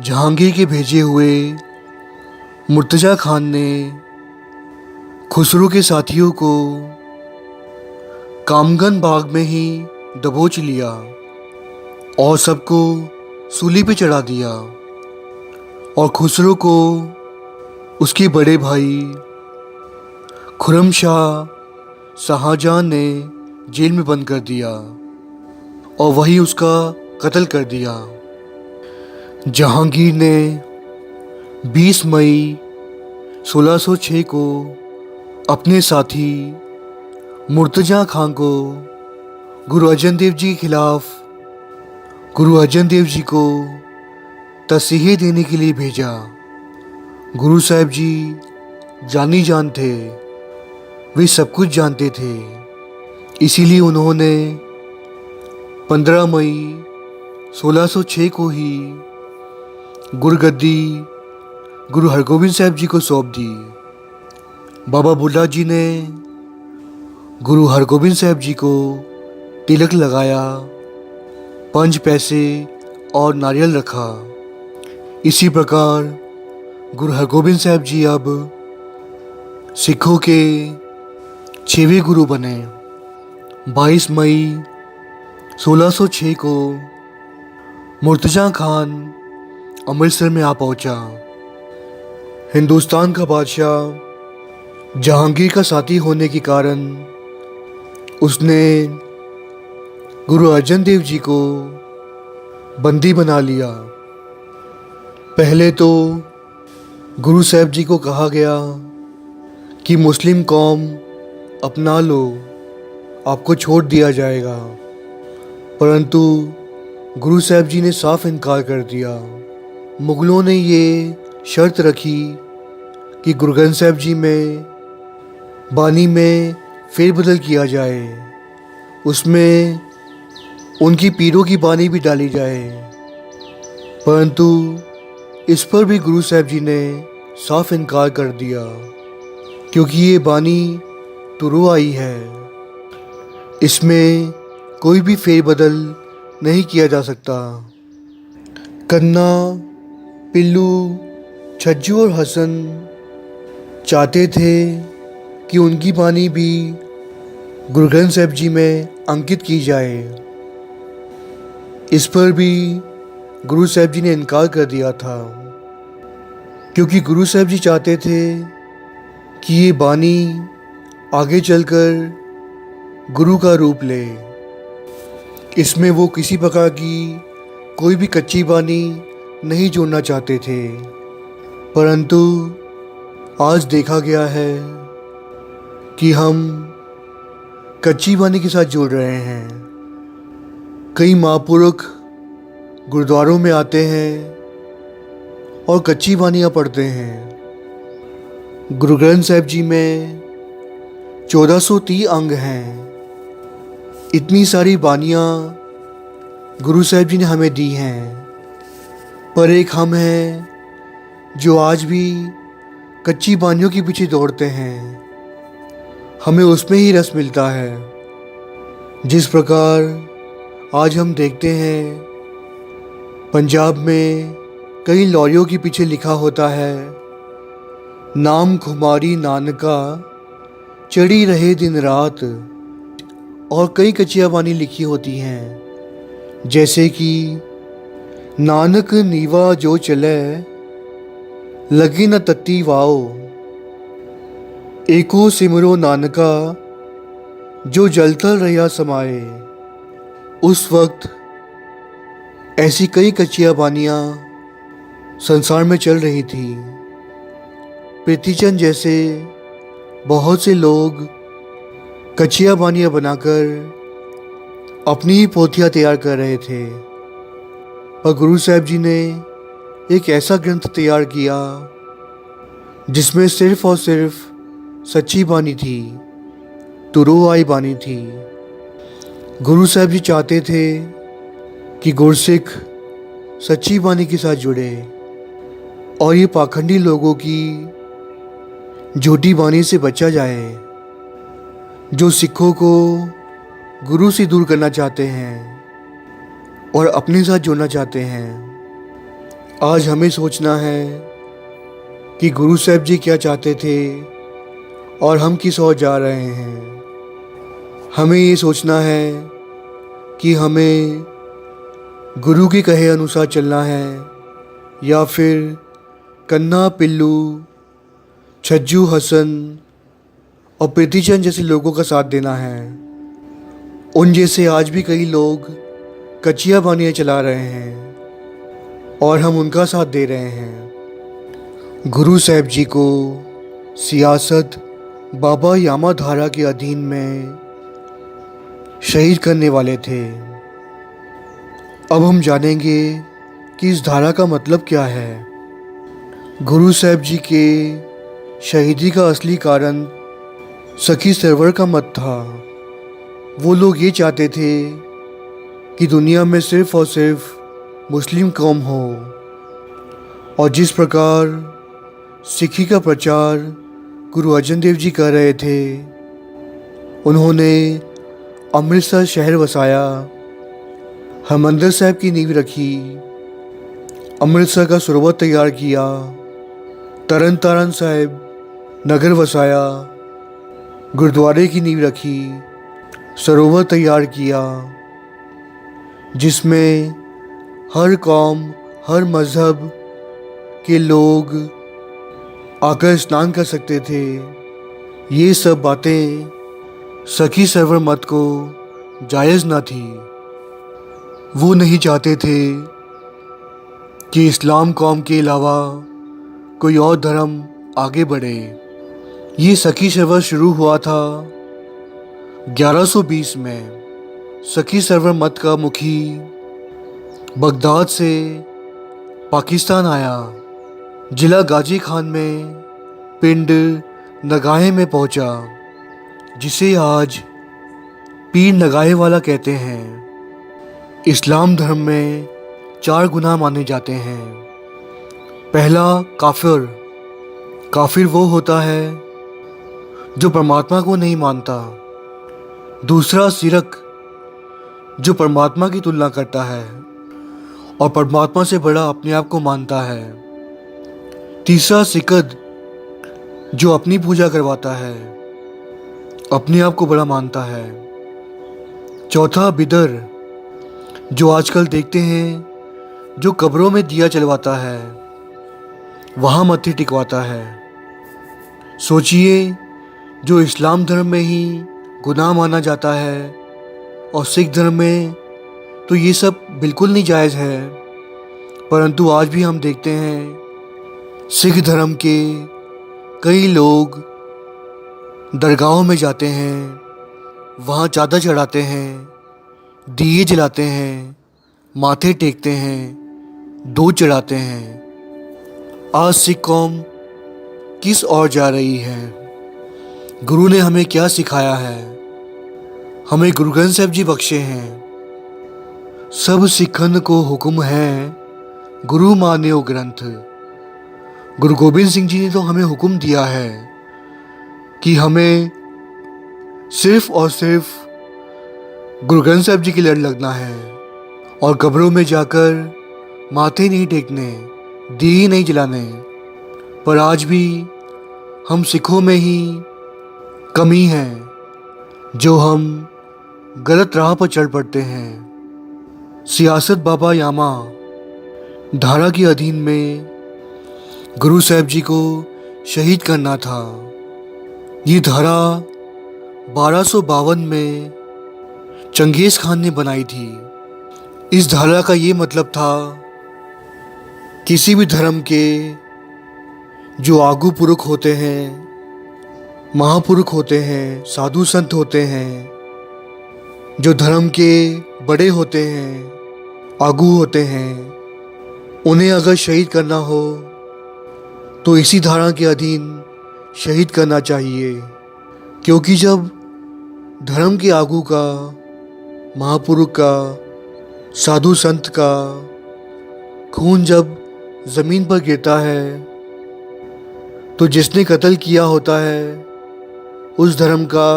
जहांगीर के भेजे हुए मुर्तज़ा खान ने खुसरो के साथियों को कामगन बाग में ही दबोच लिया और सबको सूली पे चढ़ा दिया और खुसरो को उसके बड़े भाई खुर्रम शाह शाहजहां ने जेल में बंद कर दिया और वही उसका कत्ल कर दिया। जहांगीर ने 20 मई 1606 को अपने साथी मुर्तज़ा खान को गुरु अर्जन देव जी के खिलाफ गुरु अर्जन देव जी को तसीहे देने के लिए भेजा। गुरु साहब जी जानी जान थे, वे सब कुछ जानते थे। इसीलिए उन्होंने 15 मई 1606 को ही गुरगद्दी गुरु हरगोबिंद साहब जी को सौंप दी। बाबा बुल्ला जी ने गुरु हरगोबिंद साहब जी को तिलक लगाया, 5 पैसे और नारियल रखा। इसी प्रकार गुरु हरगोबिंद साहब जी अब सिखों के 6वें गुरु बने। 22 मई 1606 को मुर्तज़ा खान अमृतसर में आ पहुंचा। हिंदुस्तान का बादशाह जहांगीर का साथी होने के कारण उसने गुरु अर्जन देव जी को बंदी बना लिया। पहले तो गुरु साहब जी को कहा गया कि मुस्लिम कौम अपना लो, आपको छोड़ दिया जाएगा। परंतु गुरु साहब जी ने साफ इनकार कर दिया। मुग़लों ने ये शर्त रखी कि गुरु ग्रंथ साहब जी में बानी में फेरबदल किया जाए, उसमें उनकी पीरों की बानी भी डाली जाए। परंतु इस पर भी गुरु साहब जी ने साफ इनकार कर दिया, क्योंकि ये बानी तुरु आई है, इसमें कोई भी फेरबदल नहीं किया जा सकता। कन्ना, पिल्लू, छज्जू और हसन चाहते थे कि उनकी बानी भी गुरु ग्रंथ साहब जी में अंकित की जाए। इस पर भी गुरु साहब जी ने इनकार कर दिया था, क्योंकि गुरु साहब जी चाहते थे कि ये बानी आगे चलकर गुरु का रूप ले। इसमें वो किसी प्रकार की कोई भी कच्ची बानी नहीं जोड़ना चाहते थे। परंतु आज देखा गया है कि हम कच्ची बानी के साथ जुड़ रहे हैं। कई महापुरुष गुरुद्वारों में आते हैं और कच्ची बानियाँ पढ़ते हैं। गुरु ग्रंथ साहब जी में 1430 अंग हैं। इतनी सारी बानियाँ गुरु साहिब जी ने हमें दी हैं, पर एक हम हैं जो आज भी कच्ची बानियों के पीछे दौड़ते हैं। हमें उसमें ही रस मिलता है। जिस प्रकार आज हम देखते हैं पंजाब में कई लॉरियों के पीछे लिखा होता है, नाम खुमारी नानका चढ़ी रहे दिन रात, और कई कच्चियाँ बानी लिखी होती हैं, जैसे कि नानक नीवा जो चले लगी न तत्ती वाओ, एको सिमरो नानका जो जलतल रहा समाए। उस वक्त ऐसी कई कच्चियाँ बानियाँ संसार में चल रही थी। पृथ्वीचंद जैसे बहुत से लोग कच्चियाँ बानियाँ बनाकर अपनी ही पोथियाँ तैयार कर रहे थे, पर गुरु साहिब जी ने एक ऐसा ग्रंथ तैयार किया जिसमें सिर्फ और सिर्फ सच्ची बानी थी, तुरोवाई बानी थी। गुरु साहिब जी चाहते थे कि गुरसिख सच्ची बानी के साथ जुड़े और ये पाखंडी लोगों की झूठी बानी से बचा जाए, जो सिखों को गुरु से दूर करना चाहते हैं और अपने साथ जोड़ना चाहते हैं। आज हमें सोचना है कि गुरु साहिब जी क्या चाहते थे और हम किस ओर जा रहे हैं। हमें ये सोचना है कि हमें गुरु के कहे अनुसार चलना है या फिर कन्ना पिल्लू, छज्जू हसन और पृथ्वीचंद जैसे लोगों का साथ देना है। उन जैसे आज भी कई लोग कच्चियाँ बानियाँ चला रहे हैं और हम उनका साथ दे रहे हैं। गुरु साहिब जी को सियासत बाबा यामाधारा के अधीन में शहीद करने वाले थे। अब हम जानेंगे कि इस धारा का मतलब क्या है। गुरु साहिब जी के शहीदी का असली कारण सखी सरवर का मत था। वो लोग ये चाहते थे कि दुनिया में सिर्फ और सिर्फ मुस्लिम कौम हो, और जिस प्रकार सिखी का प्रचार गुरु अर्जन देव जी कर रहे थे, उन्होंने अमृतसर शहर वसाया, हरमंदिर साहिब की नींव रखी, अमृतसर का सरोवर तैयार किया, तरन तारण साहिब नगर वसाया, गुरुद्वारे की नींव रखी, सरोवर तैयार किया, जिसमें हर कौम हर मज़हब के लोग आकर स्नान कर सकते थे। ये सब बातें सखी सरवर मत को जायज़ ना थी। वो नहीं चाहते थे कि इस्लाम कौम के अलावा कोई और धर्म आगे बढ़े। ये सखी सरवर शुरू हुआ था 1120 में। सखी सरवर मत का मुखी बगदाद से पाकिस्तान आया, जिला गाजी खान में पिंड नगाहे में पहुंचा, जिसे आज पीर नगाहे वाला कहते हैं। इस्लाम धर्म में 4 गुनाह माने जाते हैं। पहला काफिर। काफिर वो होता है जो परमात्मा को नहीं मानता। दूसरा शिरक, जो परमात्मा की तुलना करता है और परमात्मा से बड़ा अपने आप को मानता है। तीसरा सिकद, जो अपनी पूजा करवाता है, अपने आप को बड़ा मानता है। चौथा बिदर, जो आजकल देखते हैं जो कब्रों में दिया जलवाता है, वहाँ मत्थे टिकवाता है। सोचिए, जो इस्लाम धर्म में ही गुनाह माना जाता है और सिख धर्म में तो ये सब बिल्कुल नहीं जायज़ है, परंतु आज भी हम देखते हैं सिख धर्म के कई लोग दरगाहों में जाते हैं, वहाँ चादर चढ़ाते हैं, दिए जलाते हैं, माथे टेकते हैं, दूध चढ़ाते हैं। आज सिख कौम किस ओर जा रही है? गुरु ने हमें क्या सिखाया है? हमें गुरु ग्रंथ साहिब जी बख्शे हैं। सब सिखन को हुक्म है, गुरु मान्यो ग्रंथ। गुरु गोबिंद सिंह जी ने तो हमें हुक्म दिया है कि हमें सिर्फ और सिर्फ गुरु ग्रंथ साहब जी की लड़ लगना है और कब्रों में जाकर माथे नहीं टेकने, दिए नहीं जलाने। पर आज भी हम सिखों में ही कमी है जो हम गलत राह पर चढ़ पड़ते हैं। सियासत बाबा यामा धारा के अधीन में गुरु साहब जी को शहीद करना था। ये धारा 1252 में चंगेज़ खान ने बनाई थी। इस धारा का ये मतलब था किसी भी धर्म के जो आगू पुरुष होते हैं, महापुरुष होते हैं, साधु संत होते हैं, जो धर्म के बड़े होते हैं, आगू होते हैं, उन्हें अगर शहीद करना हो तो इसी धारा के अधीन शहीद करना चाहिए। क्योंकि जब धर्म के आगू का, महापुरुष का, साधु संत का खून जब ज़मीन पर गिरता है तो जिसने कत्ल किया होता है उस धर्म का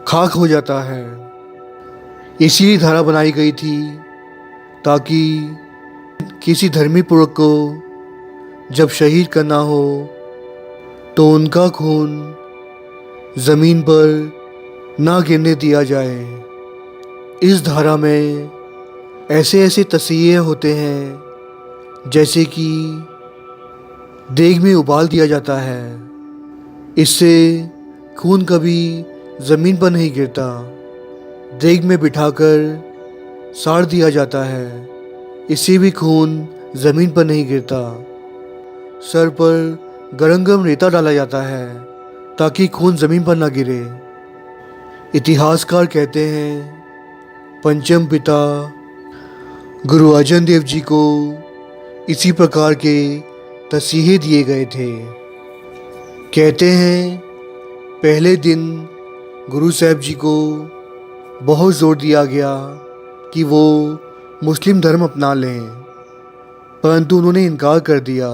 खाक हो जाता है। इसीलिए धारा बनाई गई थी ताकि किसी धर्मी पुरुष को जब शहीद करना हो तो उनका खून ज़मीन पर ना गिरने दिया जाए। इस धारा में ऐसे ऐसे तस्वीरें होते हैं जैसे कि देग में उबाल दिया जाता है, इससे खून कभी ज़मीन पर नहीं गिरता। देग में बिठाकर साड़ दिया जाता है, इससे भी खून ज़मीन पर नहीं गिरता। सर पर गरम गरम रेता डाला जाता है ताकि खून ज़मीन पर ना गिरे। इतिहासकार कहते हैं पंचम पिता गुरु अर्जन देव जी को इसी प्रकार के तसीहे दिए गए थे। कहते हैं पहले दिन गुरु साहब जी को बहुत ज़ोर दिया गया कि वो मुस्लिम धर्म अपना लें, परंतु उन्होंने इनकार कर दिया।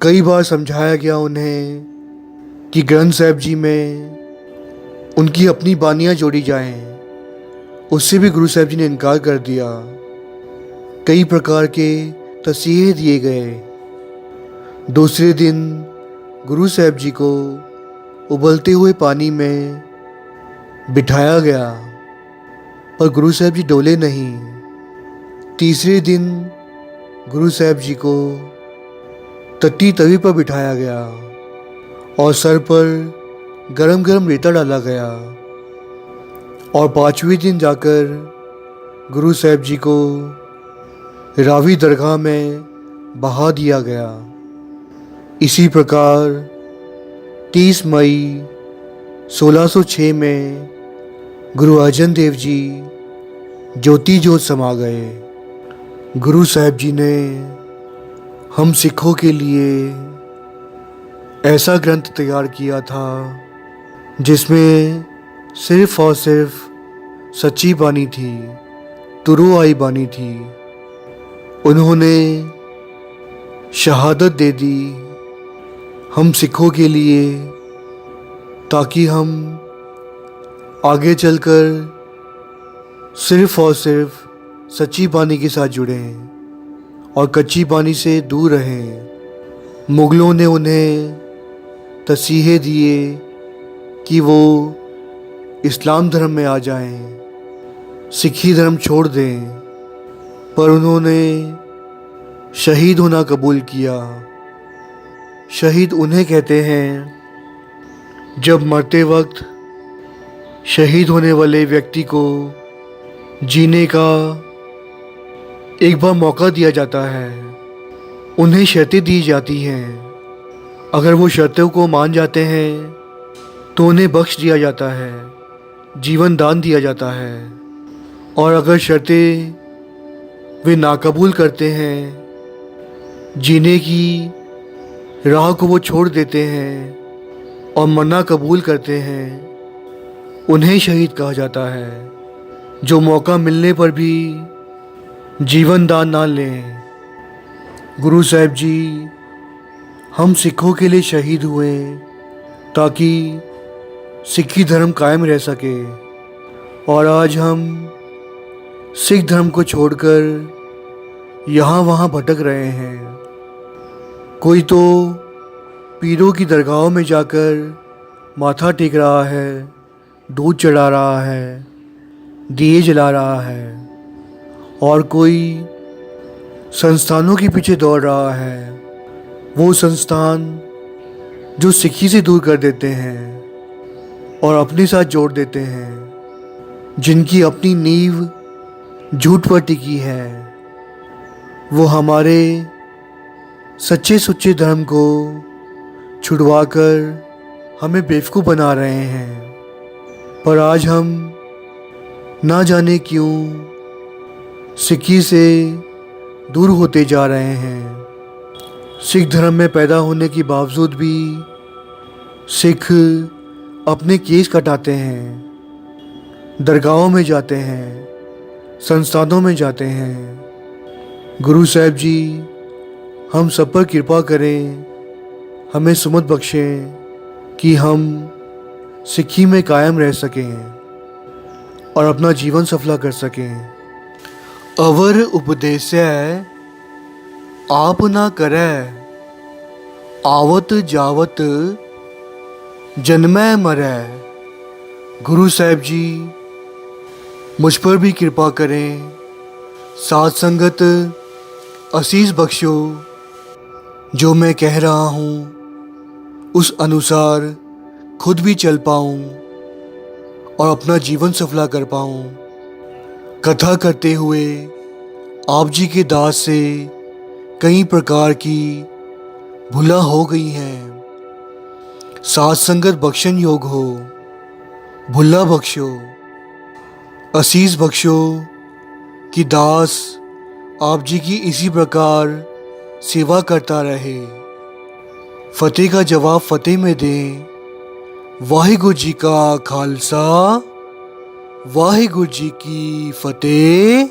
कई बार समझाया गया उन्हें कि ग्रंथ साहब जी में उनकी अपनी बानियाँ जोड़ी जाएं, उससे भी गुरु साहब जी ने इनकार कर दिया। कई प्रकार के तसीहे दिए गए। दूसरे दिन गुरु साहब जी को उबलते हुए पानी में बिठाया गया, पर गुरु साहब जी डोले नहीं। तीसरे दिन गुरु साहब जी को तत्ती तवी पर बिठाया गया और सर पर गरम गरम रेता डाला गया और पांचवें दिन जाकर गुरु साहब जी को रावी दरगाह में बहा दिया गया। इसी प्रकार 30 मई 1606 में गुरु अर्जन देव जी ज्योति ज्योत समा गए। गुरु साहब जी ने हम सिखों के लिए ऐसा ग्रंथ तैयार किया था जिसमें सिर्फ और सिर्फ सच्ची बानी थी, तुरु आई बानी थी। उन्होंने शहादत दे दी हम सिखों के लिए, ताकि हम आगे चलकर सिर्फ और सिर्फ सच्ची बानी के साथ जुड़ें और कच्ची बानी से दूर रहें। मुग़लों ने उन्हें तसीहे दिए कि वो इस्लाम धर्म में आ जाएं, सिखी धर्म छोड़ दें, पर उन्होंने शहीद होना कबूल किया। शहीद उन्हें कहते हैं जब मरते वक्त शहीद होने वाले व्यक्ति को जीने का एक बार मौका दिया जाता है। उन्हें शर्तें दी जाती हैं, अगर वो शर्तों को मान जाते हैं तो उन्हें बख्श दिया जाता है, जीवन दान दिया जाता है। और अगर शर्तें वे नाकबूल करते हैं, जीने की राह को वो छोड़ देते हैं और मरना कबूल करते हैं, उन्हें शहीद कहा जाता है। जो मौका मिलने पर भी जीवन दान ना लें। गुरु साहिब जी हम सिखों के लिए शहीद हुए ताकि सिक्खी धर्म कायम रह सके, और आज हम सिख धर्म को छोड़कर यहाँ वहाँ भटक रहे हैं। कोई तो पीरों की दरगाहों में जाकर माथा टेक रहा है, दूध चढ़ा रहा है, दिए जला रहा है, और कोई संस्थानों के पीछे दौड़ रहा है। वो संस्थान जो सिक्खी से दूर कर देते हैं और अपने साथ जोड़ देते हैं, जिनकी अपनी नींव झूठ पर टिकी है। वो हमारे सच्चे सुच्चे धर्म को छुड़वाकर हमें बेवकूफ़ बना रहे हैं। पर आज हम ना जाने क्यों सिक्खी से दूर होते जा रहे हैं। सिख धर्म में पैदा होने के बावजूद भी सिख अपने केस कटाते हैं, दरगाहों में जाते हैं, संस्थानों में जाते हैं। गुरु साहिब जी हम सब पर कृपा करें, हमें सुमत बख्शें कि हम सिक्खी में कायम रह सकें और अपना जीवन सफला कर सकें। अवर उपदेशै आप ना करै, आवत जावत जन्मै मरै। गुरु साहिब जी मुझ पर भी कृपा करें, साथ संगत असीस बख्शो, जो मैं कह रहा हूँ उस अनुसार खुद भी चल पाऊँ और अपना जीवन सफला कर पाऊँ। कथा करते हुए आप जी के दास से कई प्रकार की भूला हो गई हैं। साथ संगत बख्शन योग हो, भुल्ला बख्शो, असीस बख्शो कि दास आप जी की इसी प्रकार सेवा करता रहे। फतेह का जवाब फतेह में दें। वाहिगुरु जी का खालसा, वाहिगुरु जी की फतेह।